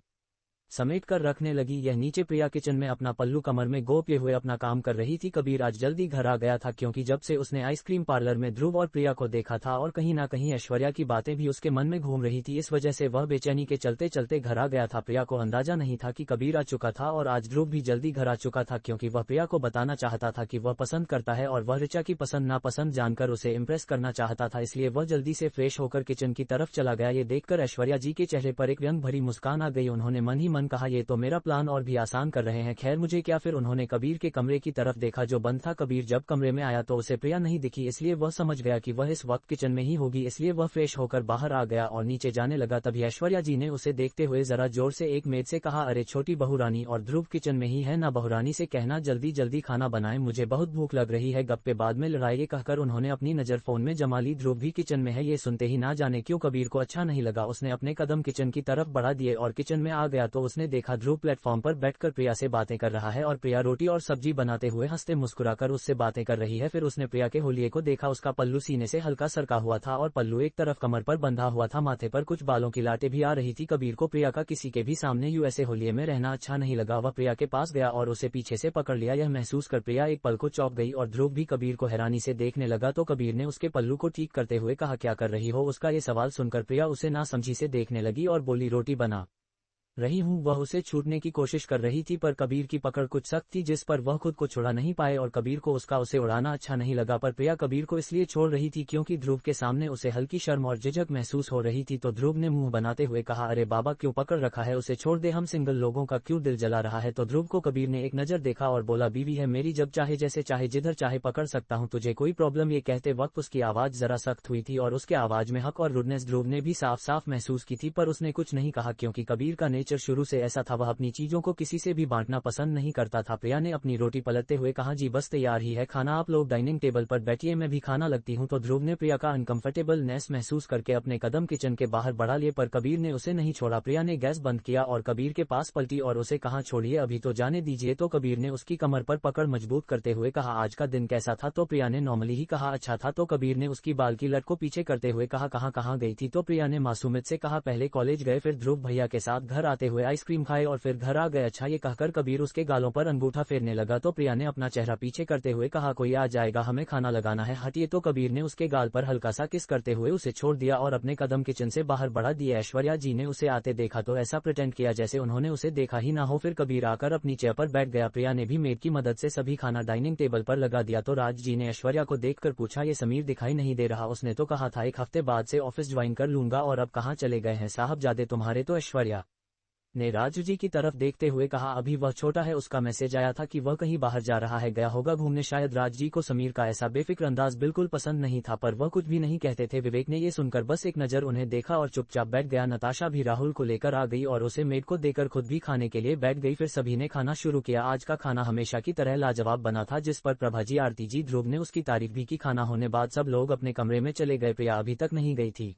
समेट कर रखने लगी। यह नीचे प्रिया किचन में अपना पल्लू कमर में गोपे हुए अपना काम कर रही थी। कबीर आज जल्दी घर आ गया था क्योंकि जब से उसने आइसक्रीम पार्लर में ध्रुव और प्रिया को देखा था और कहीं ना कहीं ऐश्वर्या की बातें भी उसके मन में घूम रही थी, इस वजह से वह बेचैनी के चलते चलते घर आ गया था। प्रिया को अंदाजा नहीं था कि कबीर आ चुका था और आज ध्रुव भी जल्दी घर आ चुका था क्योंकि वह प्रिया को बताना चाहता था कि वह पसंद करता है और वह ऋचा की पसंद नापसंद जानकर उसे इम्प्रेस करना चाहता था। इसलिए वह जल्दी से फ्रेश होकर किचन की तरफ चला गया। ये देखकर ऐश्वर्या जी के चेहरे पर एक व्यंग भरी मुस्कान आ गई। उन्होंने मन ही मन कहा, ये तो मेरा प्लान और भी आसान कर रहे हैं, खैर मुझे क्या। फिर उन्होंने कबीर के कमरे की तरफ देखा जो बंद था। कबीर जब कमरे में आया तो उसे प्रिया नहीं दिखी, इसलिए वह समझ गया कि वह इस वक्त किचन में ही होगी, इसलिए वह फ्रेश होकर बाहर आ गया और नीचे जाने लगा। तभी ऐश्वर्या जी ने उसे देखते हुए जरा जोर से एक मेड से कहा, अरे छोटी बहुरानी, और ध्रुव किचन में ही है ना, बहुरानी से कहना जल्दी जल्दी खाना बनाए, मुझे बहुत भूख लग रही है, गप्पे बाद में लड़ाई। कहकर उन्होंने अपनी नजर फोन में जमा ली। ध्रुव भी किचन में है। ये सुनते ही ना जाने क्यों कबीर को अच्छा नहीं लगा। उसने अपने कदम किचन की तरफ बढ़ा दिए और किचन में आ गया तो उसने देखा ध्रुव प्लेटफॉर्म पर बैठकर प्रिया से बातें कर रहा है और प्रिया रोटी और सब्जी बनाते हुए हंसते मुस्कुराकर उससे बातें कर रही है। फिर उसने प्रिया के होलिये को देखा। उसका पल्लू सीने से हल्का सरका हुआ था और पल्लू एक तरफ कमर पर बंधा हुआ था, माथे पर कुछ बालों की लाटें भी आ रही थी। कबीर को प्रिया का किसी के भी सामने यूएसए होलिये में रहना अच्छा नहीं लगा। वह प्रिया के पास गया और उसे पीछे से पकड़ लिया। यह महसूस कर प्रिया एक पल को चौंक गई और ध्रुव भी कबीर को हैरानी से देखने लगा। तो कबीर ने उसके पल्लू को ठीक करते हुए कहा, क्या कर रही हो। उसका ये सवाल सुनकर प्रिया उसे नासमझी से देखने लगी और बोली, रोटी बना रही हूँ। वह उसे छूटने की कोशिश कर रही थी पर कबीर की पकड़ कुछ सख्त थी जिस पर वह खुद को छुड़ा नहीं पाए और कबीर को उसका उसे उड़ाना अच्छा नहीं लगा। पर प्रिया कबीर को इसलिए छोड़ रही थी क्योंकि ध्रुव के सामने उसे हल्की शर्म और झिझक महसूस हो रही थी। तो ध्रुव ने मुंह बनाते हुए कहा, अरे बाबा क्यों पकड़ रखा है, उसे छोड़ दे, हम सिंगल लोगों का क्यों दिल जला रहा है। तो ध्रुव को कबीर ने एक नजर देखा और बोला, बीवी है मेरी, जब चाहे जैसे चाहे जिधर चाहे पकड़ सकता हूँ, तुझे कोई प्रॉब्लम। ये कहते वक्त उसकी आवाज जरा सख्त हुई थी और उसके आवाज में हक और रुडनेस ध्रुव ने भी साफ साफ महसूस की थी, पर उसने कुछ नहीं कहा क्योंकि कबीर का नेचर शुरू से ऐसा था, वह अपनी चीजों को किसी से भी बांटना पसंद नहीं करता था। प्रिया ने अपनी रोटी पलटते हुए कहा, जी बस तैयार ही है खाना, आप लोग डाइनिंग टेबल पर बैठिए, मैं भी खाना लगती हूँ। तो ध्रुव ने प्रिया का अनकंफर्टेबलनेस महसूस करके अपने कदम किचन के बाहर बढ़ा लिए पर कबीर ने उसे नहीं छोड़ा। प्रिया ने गैस बंद किया और कबीर के पास पलटी और उसे कहा, छोड़िए अभी तो जाने दीजिए। तो कबीर ने उसकी कमर पर पकड़ मजबूत करते हुए कहा, आज का दिन कैसा था। तो प्रिया ने नॉर्मली ही कहा, अच्छा था। तो कबीर ने उसकी बाल की लट को पीछे करते हुए कहा, कहाँ गई थी। तो प्रिया ने मासूमियत से कहा, पहले कॉलेज गए, फिर ध्रुव भैया के साथ घर आते हुए आइसक्रीम खाए और फिर घर आ गए। अच्छा, ये कहकर कबीर उसके गालों पर अंगूठा फेरने लगा। तो प्रिया ने अपना चेहरा पीछे करते हुए कहा, कोई आ जाएगा, हमें खाना लगाना है, हटिए। तो कबीर ने उसके गाल पर हल्का सा किस करते हुए उसे छोड़ दिया और अपने कदम किचन से बाहर बढ़ा दिए। ऐश्वर्या जी ने उसे आते देखा तो ऐसा प्रिटेंड किया जैसे उन्होंने उसे देखा ही ना हो। फिर कबीर आकर अपनी चेयर पर बैठ गया। प्रिया ने भी मेड की मदद से सभी खाना डाइनिंग टेबल पर लगा दिया। तो राज जी ने ऐश्वर्या को देखकर पूछा, ये समीर दिखाई नहीं दे रहा, उसने तो कहा था एक हफ्ते बाद से ऑफिस ज्वाइन कर लूंगा, और अब कहाँ चले गए हैं साहबजादे तुम्हारे। तो ऐश्वर्या ने राजू जी की तरफ देखते हुए कहा, अभी वह छोटा है, उसका मैसेज आया था कि वह कहीं बाहर जा रहा है, गया होगा घूमने शायद। राज जी को समीर का ऐसा बेफिक्र अंदाज बिल्कुल पसंद नहीं था पर वह कुछ भी नहीं कहते थे। विवेक ने ये सुनकर बस एक नजर उन्हें देखा और चुपचाप बैठ गया। नताशा भी राहुल को लेकर आ गई और उसे मेड को देकर खुद भी खाने के लिए बैठ गई। फिर सभी ने खाना शुरू किया। आज का खाना हमेशा की तरह लाजवाब बना था, जिस पर प्रभा जी, आरती जी, ध्रुव ने उसकी तारीफ भी की। खाना होने बाद सब लोग अपने कमरे में चले गए। प्रिया अभी तक नहीं गई थी।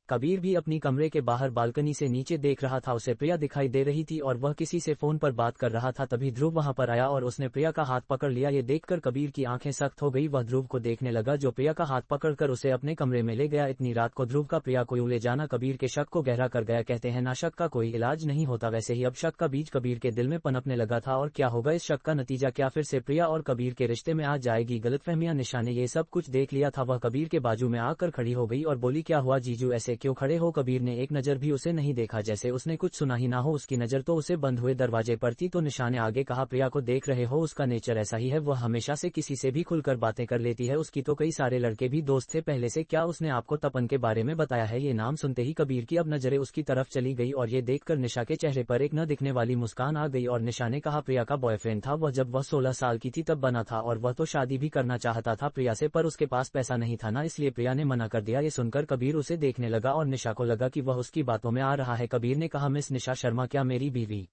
कबीर भी अपनी कमरे के बाहर बालकनी से नीचे देख रहा था। उसे प्रिया दिखाई दे रही थी और वह किसी से फोन पर बात कर रहा था। तभी ध्रुव वहां पर आया और उसने प्रिया का हाथ पकड़ लिया। ये देखकर कबीर की आंखें सख्त हो गई। वह ध्रुव को देखने लगा जो प्रिया का हाथ पकड़कर उसे अपने कमरे में ले गया। इतनी रात को ध्रुव का प्रिया को यूं ले जाना कबीर के शक को गहरा कर गया। कहते हैं ना, शक का कोई इलाज नहीं होता, वैसे ही अब शक का बीज कबीर के दिल में पनपने लगा था। और क्या होगा इस शक का नतीजा, क्या फिर से प्रिया और कबीर के रिश्ते में आ जाएगी गलतफहमियां। निशा ने ये सब कुछ देख लिया था। वह कबीर के बाजू में आकर खड़ी हो गई और बोली, क्या हुआ जीजू, ऐसे क्यों खड़े हो। कबीर ने एक नजर भी उसे नहीं देखा, जैसे उसने कुछ सुना ही ना हो। उसकी नजर तो उसे बंद हुए दरवाजे पर थी। तो निशा ने आगे कहा, प्रिया को देख रहे हो, उसका नेचर ऐसा ही है, वह हमेशा से किसी से भी खुलकर बातें कर लेती है। उसकी तो कई सारे लड़के भी दोस्त थे पहले से। क्या उसने आपको तपन के बारे में बताया है। ये नाम सुनते ही कबीर की अब नजरें उसकी तरफ चली गई और ये देखकर निशा के चेहरे पर एक न दिखने वाली मुस्कान आ गई। और निशा ने कहा, प्रिया का बॉयफ्रेंड था, वह जब वह 16 साल की थी तब बना था और वह तो शादी भी करना चाहता था प्रिया से, पर उसके पास पैसा नहीं था ना, इसलिए प्रिया ने मना कर दिया। ये सुनकर कबीर उसे देखने लगा और निशा को लगा कि वह उसकी बातों में आ रहा है। कबीर ने कहा, मिस निशा शर्मा, क्या मेरी बीवी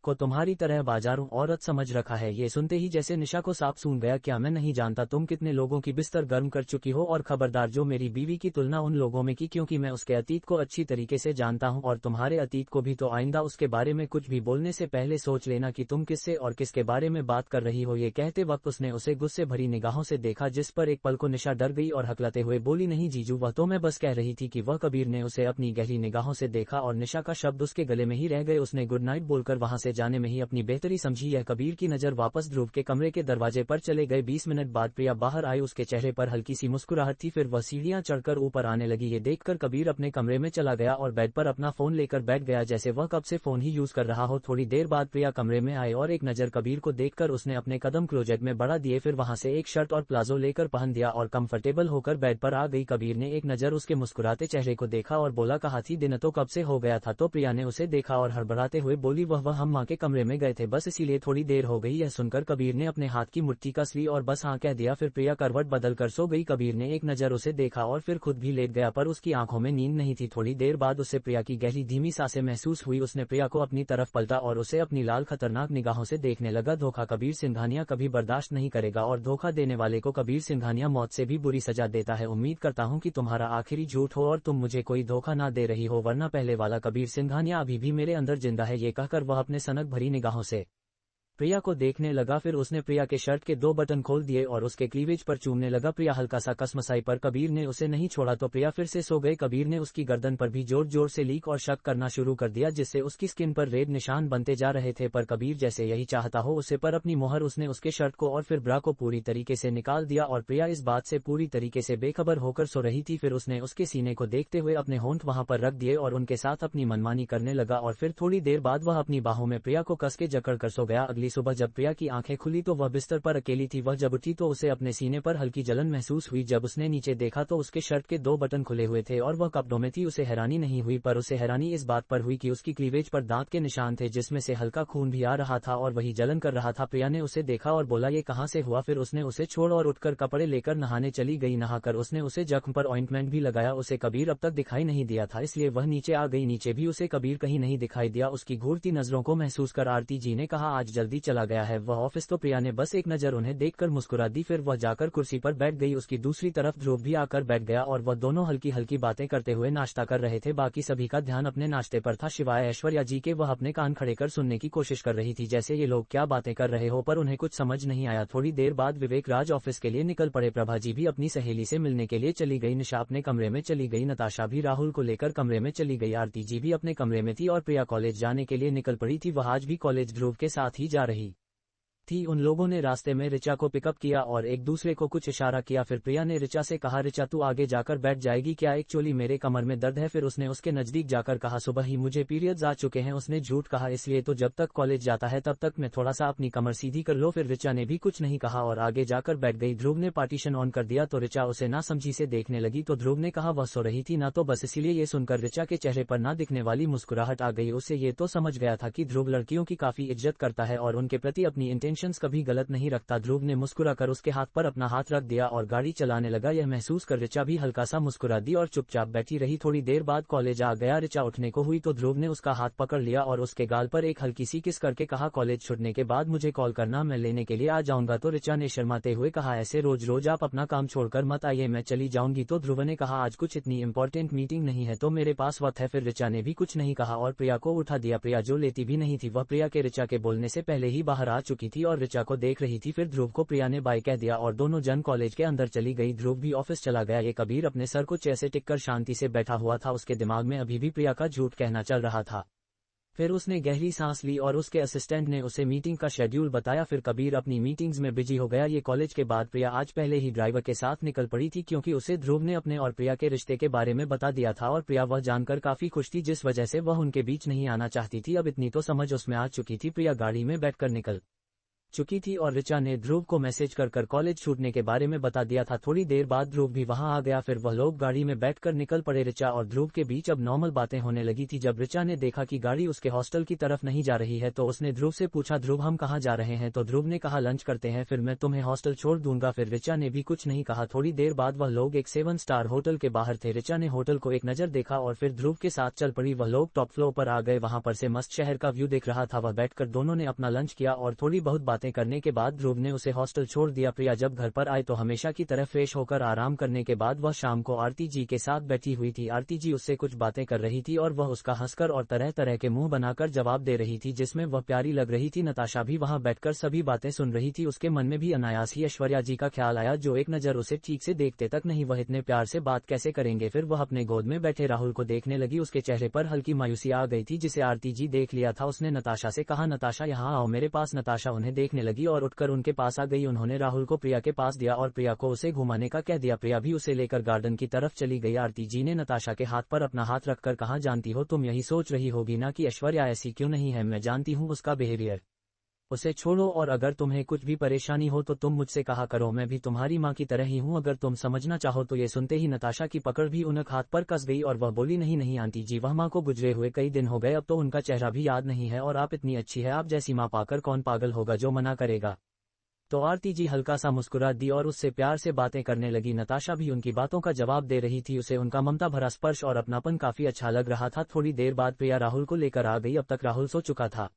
को तुम्हारी तरह बाजारों औरत समझ रखा है। ये सुनते ही जैसे निशा को सांप सूंघ गया। क्या मैं नहीं जानता तुम कितने लोगों की बिस्तर गर्म कर चुकी हो, और खबरदार जो मेरी बीवी की तुलना उन लोगों में की, क्योंकि मैं उसके अतीत को अच्छी तरीके से जानता हूं और तुम्हारे अतीत को भी। तो आइंदा उसके बारे में कुछ भी बोलने से पहले सोच लेना कि तुम किससे और किसके बारे में बात कर रही हो। ये कहते वक्त उसने उसे गुस्से भरी निगाहों से देखा, जिस पर एक पल को निशा डर गई और हकलाते हुए बोली, नहीं जीजू, वह तो मैं बस कह रही थी कि वह। कबीर ने उसे अपनी गहरी निगाहों से देखा और निशा का शब्द उसके गले में ही रह गए। उसने गुड नाइट बोलकर वहां से जाने में ही अपनी बेहतरी समझी। यह कबीर की नजर वापस ध्रुव के कमरे के दरवाजे पर चले गए। 20 मिनट बाद प्रिया बाहर आई। उसके चेहरे पर हल्की सी मुस्कुराहट थी। फिर वह सीढ़ियां चढ़कर ऊपर आने लगी। ये देखकर कबीर अपने कमरे में चला गया और बेड पर अपना फोन लेकर बैठ गया, जैसे वह कब से फोन ही यूज कर रहा हो। थोड़ी देर बाद प्रिया कमरे में आई और एक नजर कबीर को देखकर उसने अपने कदम क्लोजेट में बढ़ा दिए। फिर वहां से एक शर्ट और प्लाजो लेकर पहन दिया और कंफर्टेबल होकर बेड पर आ गई। कबीर ने एक नजर उसके मुस्कुराते चेहरे को देखा और बोला, कहा थी दिन तो कब से हो गया था। तो प्रिया ने उसे देखा और हड़बड़ाते हुए बोली, वह हम माँ के कमरे में गए थे, बस इसीलिए थोड़ी देर हो गई। यह सुनकर कबीर ने अपने हाथ की मुट्ठी कस ली और बस हाँ कह दिया। फिर प्रिया करवट बदल कर सो गई। कबीर ने एक नजर उसे देखा और फिर खुद भी लेट गया, पर उसकी आंखों में नींद नहीं थी। थोड़ी देर बाद उसे प्रिया की गहरी धीमी सांसें महसूस हुई। उसने प्रिया को अपनी तरफ पलटा और उसे अपनी लाल खतरनाक निगाहों से देखने लगा। धोखा कबीर सिंघानिया कभी बर्दाश्त नहीं करेगा और धोखा देने वाले को कबीर सिंघानिया मौत से भी बुरी सजा देता है। उम्मीद करता हूँ कि तुम्हारा आखिरी झूठ हो और तुम मुझे कोई धोखा ना दे रही हो, वरना पहले वाला कबीर सिंघानिया अभी भी मेरे अंदर जिंदा है। ये कहकर वह अपने सनक भरी निगाहों से प्रिया को देखने लगा। फिर उसने प्रिया के शर्ट के 2 बटन खोल दिए और उसके क्लीवेज पर चूमने लगा। प्रिया हल्का सा कसमसाई, पर कबीर ने उसे नहीं छोड़ा तो प्रिया फिर से सो गई। कबीर ने उसकी गर्दन पर भी जोर जोर से लीक और शक करना शुरू कर दिया, जिससे उसकी स्किन पर रेड निशान बनते जा रहे थे। पर कबीर जैसे यही चाहता हो उसे पर अपनी मोहर उसने उसके शर्ट को और फिर ब्रा को पूरी तरीके से निकाल दिया और प्रिया इस बात से पूरी तरीके से बेखबर होकर सो रही थी। फिर उसने उसके सीने को देखते हुए अपने होंठ वहां पर रख दिए और उनके साथ अपनी मनमानी करने लगा और फिर थोड़ी देर बाद वह अपनी बाहों में प्रिया को कस के जकड़ कर सो गया। अगली सुबह जब प्रिया की आंखें खुली तो वह बिस्तर पर अकेली थी। वह जब उठी तो उसे अपने सीने पर हल्की जलन महसूस हुई। जब उसने नीचे देखा तो उसके शर्ट के 2 बटन खुले हुए थे और वह कपड़ों में थी। उसे हैरानी नहीं हुई, पर उसे हैरानी इस बात पर हुई कि उसकी क्लीवेज पर दांत के निशान थे, जिसमें से हल्का खून भी आ रहा था और वही जलन कर रहा था। प्रिया ने उसे देखा और बोला, ये कहां से हुआ। फिर उसने उसे छोड़ और उठकर कपड़े लेकर नहाने चली गई। नहाकर उसने उसे जख्म पर ऑइंटमेंट भी लगाया। उसे कबीर अब तक दिखाई नहीं दिया था, इसलिए वह नीचे आ गई। नीचे भी उसे कबीर कहीं नहीं दिखाई दिया। उसकी घूरती नजरों को महसूस कर आरती जी ने कहा, आज जल्दी चला गया है वह ऑफिस। तो प्रिया ने बस एक नजर उन्हें देखकर मुस्कुरा दी। फिर वह जाकर कुर्सी पर बैठ गई। उसकी दूसरी तरफ ध्रुव भी आकर बैठ गया और वह दोनों हल्की हल्की बातें करते हुए नाश्ता कर रहे थे। बाकी सभी का ध्यान अपने नाश्ते पर था, शिवाय ऐश्वर्या जी के। वह अपने कान खड़े कर सुनने की कोशिश कर रही थी, जैसे ये लोग क्या बातें कर रहे हो, पर उन्हें कुछ समझ नहीं आया। थोड़ी देर बाद विवेक राज ऑफिस के लिए निकल पड़े। प्रभा जी भी अपनी सहेली से मिलने के लिए चली गई। निशा अपने कमरे में चली गई। नताशा भी राहुल को लेकर कमरे में चली गई। आरती जी भी अपने कमरे में थी और प्रिया कॉलेज जाने के लिए निकल पड़ी थी। वह आज भी कॉलेज ध्रुव के साथ ही जा रही थी। उन लोगों ने रास्ते में ऋचा को पिकअप किया और एक दूसरे को कुछ इशारा किया। फिर प्रिया ने ऋचा से कहा, ऋचा तू आगे जाकर बैठ जाएगी क्या, एक्चुअली मेरे कमर में दर्द है। फिर उसने उसके नजदीक जाकर कहा, सुबह ही मुझे पीरियड्स आ चुके हैं। उसने झूठ कहा, इसलिए तो जब तक कॉलेज जाता है तब तक मैं थोड़ा सा अपनी कमर सीधी कर लो। फिर ऋचा ने भी कुछ नहीं कहा और आगे जाकर बैठ गई। ध्रुव ने पार्टीशन ऑन कर दिया तो ऋचा उसे ना समझी से देखने लगी। तो ध्रुव ने कहा, वह सो रही थी ना, तो बस इसीलिए। ये सुनकर ऋचा के चेहरे पर ना दिखने वाली मुस्कुराहट आ गई। उसे ये तो समझ गया था कि ध्रुव लड़कियों की काफी इज्जत करता है और उनके प्रति अपनी इंटेंशंस कभी गलत नहीं रखता। ध्रुव ने मुस्कुराकर उसके हाथ पर अपना हाथ रख दिया और गाड़ी चलाने लगा। यह महसूस कर ऋचा भी हल्का सा मुस्कुरा दी और चुपचाप बैठी रही। थोड़ी देर बाद कॉलेज आ गया। ऋचा उठने को हुई तो ध्रुव ने उसका हाथ पकड़ लिया और उसके गाल पर एक हल्की सी किस करके कहा, कॉलेज छुटने के बाद मुझे कॉल करना, मैं लेने के लिए आ जाऊंगा। तो ऋचा ने शर्माते हुए कहा, ऐसे रोज रोज आप अपना काम छोड़कर मत आइए, मैं चली जाऊंगी। तो ध्रुव ने कहा, आज कुछ इतनी इंपॉर्टेंट मीटिंग नहीं है तो मेरे पास वक्त है। फिर ऋचा ने भी कुछ नहीं कहा और प्रिया को उठा दिया। प्रिया जो लेती भी नहीं थी, वह प्रिया के ऋचा के बोलने से पहले ही बाहर आ चुकी थी और ऋचा को देख रही थी। फिर ध्रुव को प्रिया ने बाय कह दिया और दोनों जन कॉलेज के अंदर चली गई। ध्रुव भी ऑफिस चला गया। ये कबीर अपने सर को चेयर से टिककर शांति से बैठा हुआ था। उसके दिमाग में अभी भी प्रिया का झूठ कहना चल रहा था। फिर उसने गहरी सांस ली और उसके असिस्टेंट ने उसे मीटिंग का शेड्यूल बताया। फिर कबीर अपनी मीटिंग्स में बिजी हो गया। ये कॉलेज के बाद प्रिया आज पहले ही ड्राइवर के साथ निकल पड़ी थी, क्योंकि उसे ध्रुव ने अपने और प्रिया के रिश्ते के बारे में बता दिया था और प्रिया वह जानकर काफी खुश थी, जिस वजह से वह उनके बीच नहीं आना चाहती थी। अब इतनी तो समझ उसमें आ चुकी थी। प्रिया गाड़ी में बैठकर निकल चुकी थी और ऋचा ने ध्रुव को मैसेज कर कॉलेज छूटने के बारे में बता दिया था। थोड़ी देर बाद ध्रुव भी वहां आ गया, फिर वह लोग गाड़ी में बैठकर निकल पड़े। ऋचा और ध्रुव के बीच अब नॉर्मल बातें होने लगी थी। जब ऋचा ने देखा कि गाड़ी उसके हॉस्टल की तरफ नहीं जा रही है तो उसने ध्रुव से पूछा, ध्रुव हम कहाँ जा रहे हैं? तो ध्रुव ने कहा लंच करते हैं, फिर मैं तुम्हें हॉस्टल छोड़ दूंगा। फिर ऋचा ने भी कुछ नहीं कहा। थोड़ी देर बाद वह लोग एक 7 स्टार होटल के बाहर थे। ऋचा ने होटल को एक नजर देखा और फिर ध्रुव के साथ चल पड़ी। वह लोग टॉप फ्लोर पर आ गए, वहां पर से मस्त शहर का व्यू दिख रहा था। वह बैठकर दोनों ने अपना लंच किया और थोड़ी बहुत बातें करने के बाद ध्रुव ने उसे हॉस्टल छोड़ दिया। प्रिया जब घर पर आए तो हमेशा की तरह फ्रेश होकर आराम करने के बाद वह शाम को आरती जी के साथ बैठी हुई थी। आरती जी उससे कुछ बातें कर रही थी और वह उसका हंसकर और तरह तरह के मुंह बनाकर जवाब दे रही थी, जिसमें वह प्यारी लग रही थी। नताशा भी वहां बैठकर सभी बातें सुन रही थी। उसके मन में भी अनायास ही ऐश्वर्या जी का ख्याल आया, जो एक नजर उसे ठीक से देखते तक नहीं, वह इतने प्यार से बात कैसे करेंगे। फिर वह अपने गोद में बैठे राहुल को देखने लगी। उसके चेहरे पर हल्की मायूसी आ गई थी, जिसे आरती जी देख लिया था। उसने नताशा से कहा, नताशा यहाँ आओ मेरे पास। नताशा उन्हें देखने लगी और उठकर उनके पास आ गई। उन्होंने राहुल को प्रिया के पास दिया और प्रिया को उसे घुमाने का कह दिया। प्रिया भी उसे लेकर गार्डन की तरफ चली गई। आरती जी ने नताशा के हाथ पर अपना हाथ रखकर कहा, जानती हो तुम यही सोच रही होगी ना कि ऐश्वर्या ऐसी क्यों नहीं है, मैं जानती हूँ उसका बिहेवियर। उसे छोड़ो और अगर तुम्हें कुछ भी परेशानी हो तो तुम मुझसे कहा करो, मैं भी तुम्हारी माँ की तरह ही हूँ, अगर तुम समझना चाहो तो। ये सुनते ही नताशा की पकड़ भी उनके हाथ पर कस गई और वह बोली, नहीं नहीं आंटी जी, वह माँ को गुजरे हुए कई दिन हो गए, अब तो उनका चेहरा भी याद नहीं है और आप इतनी अच्छी है, आप जैसी माँ पाकर कौन पागल होगा जो मना करेगा। तो आरती जी हल्का सा मुस्कुरा दी और उससे प्यार से बातें करने लगी। नताशा भी उनकी बातों का जवाब दे रही थी। उसे उनका ममता भरा स्पर्श और अपनापन काफी अच्छा लग रहा था। थोड़ी देर बाद प्रिया राहुल को लेकर आ गई। अब तक राहुल सो चुका था।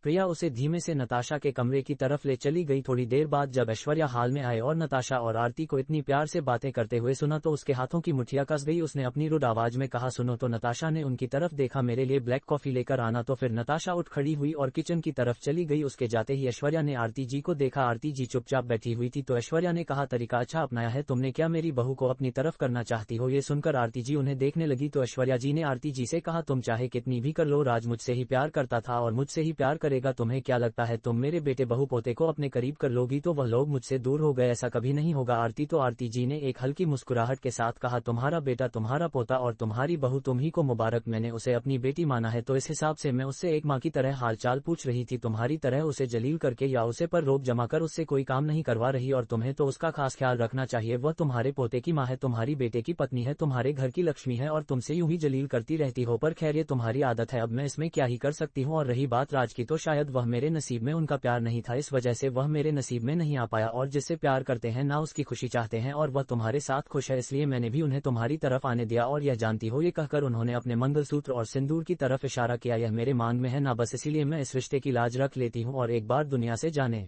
प्रिया उसे धीमे से नताशा के कमरे की तरफ ले चली गई। थोड़ी देर बाद जब ऐश्वर्या हाल में आए और नताशा और आरती को इतनी प्यार से बातें करते हुए सुना तो उसके हाथों की मुठ्ठियां कस गई। उसने अपनी रुड आवाज में कहा, सुनो। तो नताशा ने उनकी तरफ देखा, मेरे लिए ब्लैक कॉफी लेकर आना। तो फिर नताशा उठ खड़ी हुई और किचन की तरफ चली गई। उसके जाते ही ऐश्वर्या ने आरती जी को देखा। आरती जी चुपचाप बैठी हुई थी तो ऐश्वर्या ने कहा, तरीका अच्छा अपनाया है तुमने, क्या मेरी बहू को अपनी तरफ करना चाहती हो? ये सुनकर आरती जी उन्हें देखने लगी तो ऐश्वर्या जी ने आरती जी से कहा, तुम चाहे कितनी भी कर लो, राज मुझसे ही प्यार करता था और मुझसे ही प्यार करेगा। तुम्हें क्या लगता है तुम मेरे बेटे बहू पोते को अपने करीब कर लोगी तो वह लोग मुझसे दूर हो गए? ऐसा कभी नहीं होगा आरती। तो आरती जी ने एक हल्की मुस्कुराहट के साथ कहा, तुम्हारा बेटा, तुम्हारा पोता और तुम्हारी बहू तुम ही को मुबारक। मैंने उसे अपनी बेटी माना है तो इस हिसाब से मैं उससे एक माँ की तरह हालचाल पूछ रही थी। तुम्हारी तरह उसे जलील करके या उसे पर रोब जमा कर उससे कोई काम नहीं करवा रही और तुम्हें तो उसका खास ख्याल रखना चाहिए। वह तुम्हारे पोते की माँ है, तुम्हारी बेटे की पत्नी है, तुम्हारे घर की लक्ष्मी है और तुमसे यूं ही जलील करती रहती हो। पर खैर ये तुम्हारी आदत है, अब मैं इसमें क्या ही कर सकती हूँ। और रही बात राज की, तो शायद वह मेरे नसीब में उनका प्यार नहीं था, इस वजह से वह मेरे नसीब में नहीं आ पाया। और जिससे प्यार करते हैं ना उसकी खुशी चाहते हैं और वह तुम्हारे साथ खुश है, इसलिए मैंने भी उन्हें तुम्हारी तरफ आने दिया। और यह जानती हो, ये कहकर उन्होंने अपने मंगलसूत्र और सिंदूर की तरफ इशारा किया, यह मेरे मांग में है ना, बस इसीलिए मैं इस रिश्ते की लाज रख लेती हूँ और एक बार दुनिया से जाने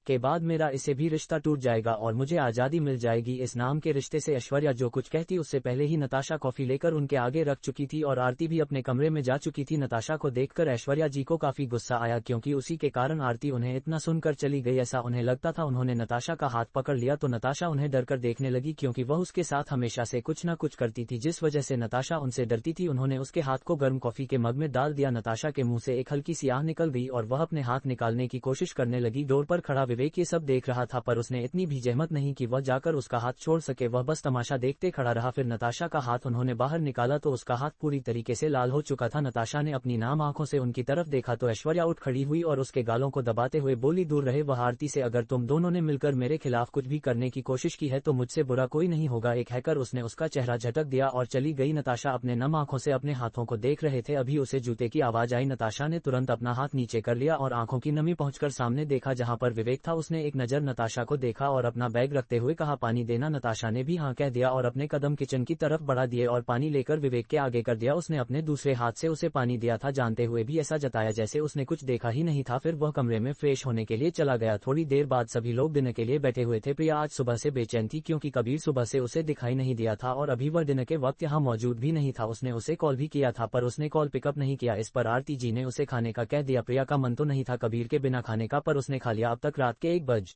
के बाद मेरा इसे भी रिश्ता टूट जाएगा और मुझे आजादी मिल जाएगी इस नाम के रिश्ते से। ऐश्वर्या जो कुछ कहती उससे पहले ही नताशा कॉफी लेकर उनके आगे रख चुकी थी और आरती भी अपने कमरे में जा चुकी थी। नताशा को देखकर ऐश्वर्या जी को काफी गुस्सा आया, क्योंकि उसी के कारण आरती उन्हें इतना सुनकर चली गई। ऐसा उन्हें लगता था। उन्होंने नताशा का हाथ पकड़ लिया तो नताशा उन्हें डरकर देखने लगी, क्योंकि वह उसके साथ हमेशा से कुछ न कुछ करती थी जिस वजह से नताशा उनसे डरती थी। उन्होंने उसके हाथ को गर्म कॉफी के मग में डाल दिया। नताशा के मुंह से एक हल्की सी आह निकल गई और वह अपने हाथ निकालने की कोशिश करने लगी। डोर पर खड़ा विवेक ये सब देख रहा था, पर उसने इतनी भी जहमत नहीं कि वह जाकर उसका हाथ छोड़ सके। वह बस तमाशा देखते खड़ा रहा। फिर नताशा का हाथ उन्होंने बाहर निकाला तो उसका हाथ पूरी तरीके से लाल हो चुका था। नताशा ने अपनी नाम आंखों से उनकी तरफ देखा तो ऐश्वर्या उठ खड़ी हुई और उसके गालों को दबाते हुए बोली, दूर रहे वह आरती से, अगर तुम दोनों ने मिलकर मेरे खिलाफ कुछ भी करने की कोशिश की है तो मुझसे बुरा कोई नहीं होगा। एक हैकर उसने उसका चेहरा झटक दिया और चली गई। नताशा अपने नम आंखों से अपने हाथों को देख रहे थे। अभी उसे जूते की आवाज आई। नताशा ने तुरंत अपना हाथ नीचे कर लिया और आंखों की नमी पहुंचकर सामने देखा जहां पर विवेक था। उसने एक नजर नताशा को देखा और अपना बैग रखते हुए कहा, पानी देना। नताशा ने भी हाँ कह दिया और अपने कदम किचन की तरफ बढ़ा दिए और पानी लेकर विवेक के आगे कर दिया। उसने अपने दूसरे हाथ से उसे पानी दिया था, जानते हुए भी ऐसा जताया जैसे उसने कुछ देखा ही नहीं था। फिर वह कमरे में फ्रेश होने के लिए चला गया। थोड़ी देर बाद सभी लोग डिनर के लिए बैठे हुए थे। प्रिया आज सुबह से बेचैन थी, क्योंकि कबीर सुबह से उसे दिखाई नहीं दिया था और अभी वह डिनर के वक्त यहाँ मौजूद भी नहीं था। उसने उसे कॉल भी किया था पर उसने कॉल पिकअप नहीं किया। इस पर आरती जी ने उसे खाने का कह दिया। प्रिया का मन तो नहीं था कबीर के बिना खाने का, पर उसने खा लिया। अब तक रात के 1 बज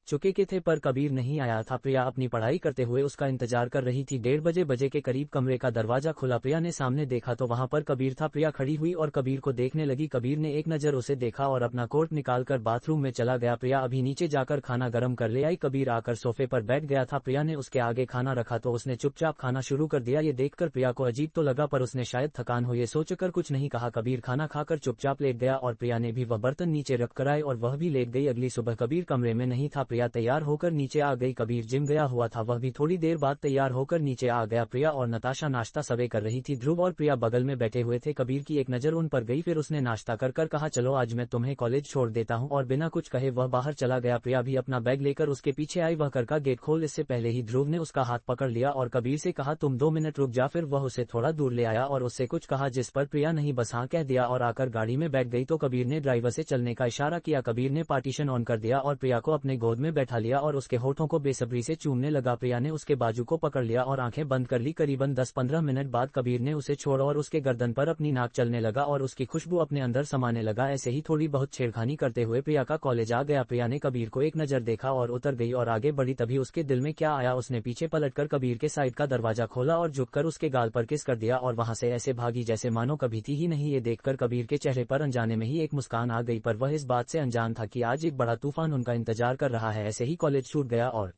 चुके के थे पर कबीर नहीं आया था। प्रिया अपनी पढ़ाई करते हुए उसका इंतजार कर रही थी। 1:30 बजे के करीब कमरे का दरवाजा खुला। प्रिया ने सामने देखा तो वहां पर कबीर था। प्रिया खड़ी हुई और कबीर को देखने लगी। कबीर ने एक नजर उसे देखा और अपना कोट निकालकर बाथरूम में चला गया। प्रिया अभी नीचे जाकर खाना गर्म कर ले आई। कबीर आकर सोफे पर बैठ गया था। प्रिया ने उसके आगे खाना रखा तो उसने चुपचाप खाना शुरू कर दिया। ये देखकर प्रिया को अजीब तो लगा पर उसने शायद थकान हो ये सोचकर कुछ नहीं कहा। कबीर खाना खाकर चुपचाप लेट गया और प्रिया ने भी वह बर्तन नीचे रख कर आई और वह भी लेट गई। अगली सुबह कबीर कमरे में नहीं था। प्रिया तैयार होकर नीचे आ गई। कबीर जिम गया हुआ था, वह भी थोड़ी देर बाद तैयार होकर नीचे आ गया। प्रिया और नताशा नाश्ता सर्वे कर रही थी। ध्रुव और प्रिया बगल में बैठे हुए थे। कबीर की एक नजर उन पर गई, फिर उसने नाश्ता कर कहा चलो आज मैं तुम्हें कॉलेज छोड़ देता हूं, और बिना कुछ कहे वह बाहर चला गया। प्रिया भी अपना बैग लेकर उसके पीछे आई। वह का गेट खोल इससे पहले ही ध्रुव ने उसका हाथ पकड़ लिया और कबीर से कहा तुम 2 मिनट रुक जा। फिर वह उसे थोड़ा दूर ले आया और उससे कुछ कहा जिस पर प्रिया नहीं बस हाँ कह दिया और आकर गाड़ी में बैठ गई। तो कबीर ने ड्राइवर से चलने का इशारा किया। कबीर ने पार्टीशन ऑन कर दिया और प्रिया को अपने गोद में बैठा लिया और उसके होठों को बेसब्री से चूमने लगा। प्रिया ने उसके बाजू को पकड़ लिया और आंखें बंद कर ली। करीबन 10-15 मिनट बाद कबीर ने उसे छोड़ा और उसके गर्दन पर अपनी नाक चलने लगा और उसकी खुशबू अपने अंदर समाने लगा। ऐसे ही थोड़ी बहुत छेड़खानी करते हुए प्रिया का कॉलेज आ गया। प्रिया ने कबीर को एक नजर देखा और उतर गई और आगे बढ़ी। तभी उसके दिल में क्या आया, उसने पीछे पलटकर कबीर के साइड का दरवाजा खोला और झुककर उसके गाल पर किस कर दिया और वहां से ऐसे भागी जैसे मानो कभी थी ही नहीं। ये देखकर कबीर के चेहरे पर अनजाने में ही एक मुस्कान आ गई, पर वह इस बात से अनजान था कि आज एक बड़ा तूफान उनका इंतजार कर रहा है। ऐसे ही कॉलेज छूट गया और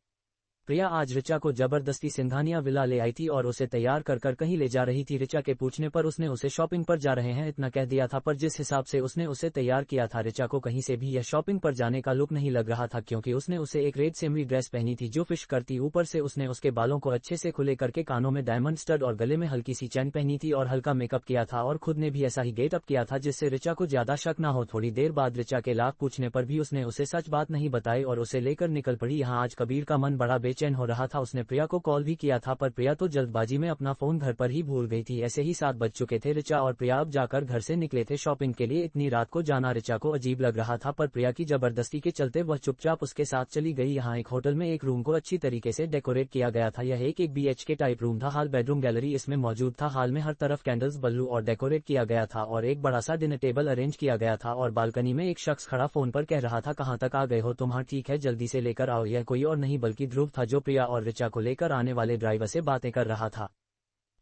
प्रिया आज ऋचा को जबरदस्ती सिंघानिया विला ले आई थी और उसे तैयार कर कहीं ले जा रही थी। ऋचा के पूछने पर उसने उसे शॉपिंग पर जा रहे हैं इतना कह दिया था, पर जिस हिसाब से उसने उसे तैयार किया था ऋचा को कहीं से भी यह शॉपिंग पर जाने का लुक नहीं लग रहा था, क्योंकि उसने उसे एक रेड सेमरी ड्रेस पहनी थी जो फिश करती। ऊपर से उसने उसके बालों को अच्छे से खुले करके कानों में डायमंड स्टड और गले में हल्की सी चैन पहनी थी और हल्का मेकअप किया था और खुद ने भी ऐसा ही गेटअप किया था जिससे ऋचा को ज्यादा शक न हो। थोड़ी देर बाद ऋचा के लाख पूछने पर भी उसने उसे सच बात नहीं बताई और उसे लेकर निकल पड़ी। यहाँ आज कबीर का मन बड़ा बेचैन हो रहा था। उसने प्रिया को कॉल भी किया था पर प्रिया तो जल्दबाजी में अपना फोन घर पर ही भूल गई थी। ऐसे ही 7 बज चुके थे। ऋचा और प्रिया अब जाकर घर से निकले थे शॉपिंग के लिए। इतनी रात को जाना ऋचा को अजीब लग रहा था, पर प्रिया की जबरदस्ती के चलते वह चुपचाप उसके साथ चली गई। यहाँ एक होटल में एक रूम को अच्छी तरीके से डेकोरेट किया गया था। यह एक BHK टाइप रूम था। हॉल, बेडरूम, गैलरी इसमें मौजूद था। हॉल में हर तरफ कैंडल्स, बल्लू और डेकोरेट किया गया था और एक बड़ा सा डिनर टेबल अरेंज किया गया था और बालकनी में एक शख्स खड़ा फोन पर कह रहा था कहाँ तक आ गए हो तुम? हाँ ठीक है जल्दी से लेकर आओ। यह कोई और नहीं बल्कि ध्रुव था जो प्रिया और ऋचा को लेकर आने वाले ड्राइवर से बातें कर रहा था।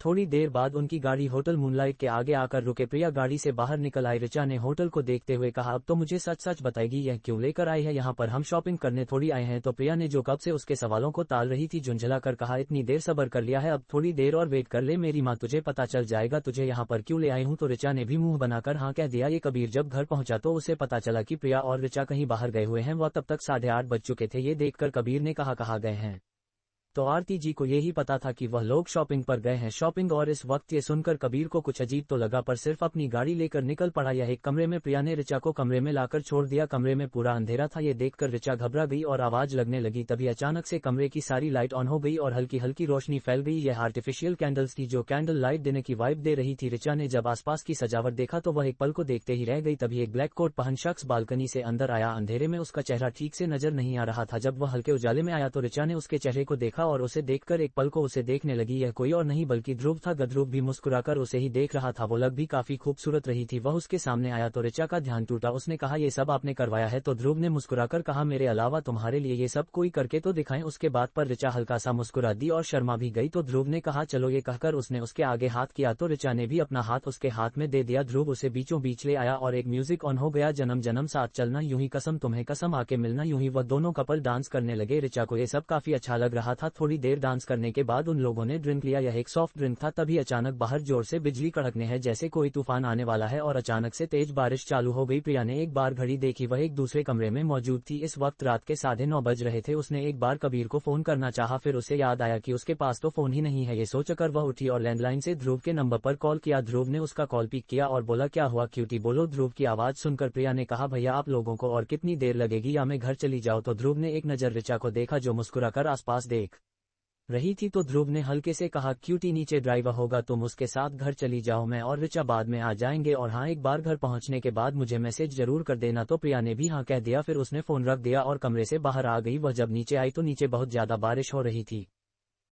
थोड़ी देर बाद उनकी गाड़ी होटल मूनलाइट के आगे आकर रुके। प्रिया गाड़ी से बाहर निकल आई। ऋचा ने होटल को देखते हुए कहा अब तो मुझे सच सच बताएगी यह क्यों लेकर आई है यहाँ पर? हम शॉपिंग करने थोड़ी आए हैं। तो प्रिया ने जो कब से उसके सवालों को टाल रही थी झुंझला कर कहा इतनी देर सब्र कर लिया है, अब थोड़ी देर और वेट कर ले मेरी माँ, तुझे पता चल जाएगा तुझे यहाँ पर क्यों ले आई हूँ। तो ऋचा ने भी मुंह बनाकर हाँ कह दिया। ये कबीर जब घर पहुंचा तो उसे पता चला कि प्रिया और ऋचा कहीं बाहर गए हुए हैं। वह तब तक 8:30 बज चुके थे। ये देखकर कबीर ने कहा गए हैं? तो आरती जी को यही पता था कि वह लोग शॉपिंग पर गए हैं। शॉपिंग, और इस वक्त ये सुनकर कबीर को कुछ अजीब तो लगा पर सिर्फ अपनी गाड़ी लेकर निकल पड़ा। यह एक कमरे में प्रिया ने ऋचा को कमरे में लाकर छोड़ दिया। कमरे में पूरा अंधेरा था। ये देखकर ऋचा घबरा गई और आवाज लगने लगी। तभी अचानक से कमरे की सारी लाइट ऑन हो गई और हल्की हल्की रोशनी फैल गई। यह आर्टिफिशियल कैंडल्स थी जो कैंडल लाइट देने की वाइब दे रही थी। ऋचा ने जब आसपास की सजावट देखा तो वह एक पल को देखते ही रह गई। तभी एक ब्लैक कोट पहन शख्स बालकनी से अंदर आया। अंधेरे में उसका चेहरा ठीक से नजर नहीं आ रहा था। जब वह हल्के उजाले में आया तो ऋचा ने उसके चेहरे को देखा और उसे देखकर एक पल को उसे देखने लगी। यह कोई और नहीं बल्कि ध्रुव था। ध्रुव भी मुस्कुराकर उसे ही देख रहा था। वो लग भी काफी खूबसूरत रही थी। वह उसके सामने आया तो ऋचा का ध्यान टूटा। उसने कहा ये सब आपने करवाया है? तो ध्रुव ने मुस्कुराकर कहा मेरे अलावा तुम्हारे लिए ये सब कोई करके तो दिखाएं। उसके बाद पर ऋचा हल्का सा मुस्कुरा दी और शर्मा भी गई। तो ध्रुव ने कहा चलो, ये कहकर उसने उसके आगे हाथ किया तो ऋचा ने भी अपना हाथ उसके हाथ में दे दिया। ध्रुव उसे बीचों बीच ले आया और एक म्यूजिक ऑन हो गया। जन्म जन्म साथ चलना, यूं ही कसम तुम्हें कसम आके मिलना। यूं ही वह दोनों कपल डांस करने लगे। ऋचा को ये सब काफी अच्छा लग रहा था। थोड़ी देर डांस करने के बाद उन लोगों ने ड्रिंक लिया। यह एक सॉफ्ट ड्रिंक था। तभी अचानक बाहर जोर से बिजली कड़कने है जैसे कोई तूफान आने वाला है और अचानक से तेज बारिश चालू हो गई। प्रिया ने एक बार घड़ी देखी, वह एक दूसरे कमरे में मौजूद थी। इस वक्त रात के 9:30 बज रहे थे। उसने एक बार कबीर को फोन करना चाहा, फिर उसे याद आया कि उसके पास तो फोन ही नहीं है। ये सोचकर वह उठी और लैंडलाइन से ध्रुव के नंबर पर कॉल किया। ध्रुव ने उसका कॉल पिक किया और बोला क्या हुआ क्यूटी, बोलो। ध्रुव की आवाज सुनकर प्रिया ने कहा भैया आप लोगों को और कितनी देर लगेगी या मैं घर चली जाऊँ? तो ध्रुव ने एक नजर ऋचा को देखा जो मुस्कुराकर आसपास देख रही थी। तो ध्रुव ने हल्के से कहा क्यूटी नीचे ड्राइवर होगा, तुम उसके साथ घर चली जाओ, मैं और ऋचा बाद में आ जाएंगे, और हाँ एक बार घर पहुंचने के बाद मुझे मैसेज जरूर कर देना। तो प्रिया ने भी हाँ कह दिया। फिर उसने फोन रख दिया और कमरे से बाहर आ गई। वह जब नीचे आई तो नीचे बहुत ज्यादा बारिश हो रही थी।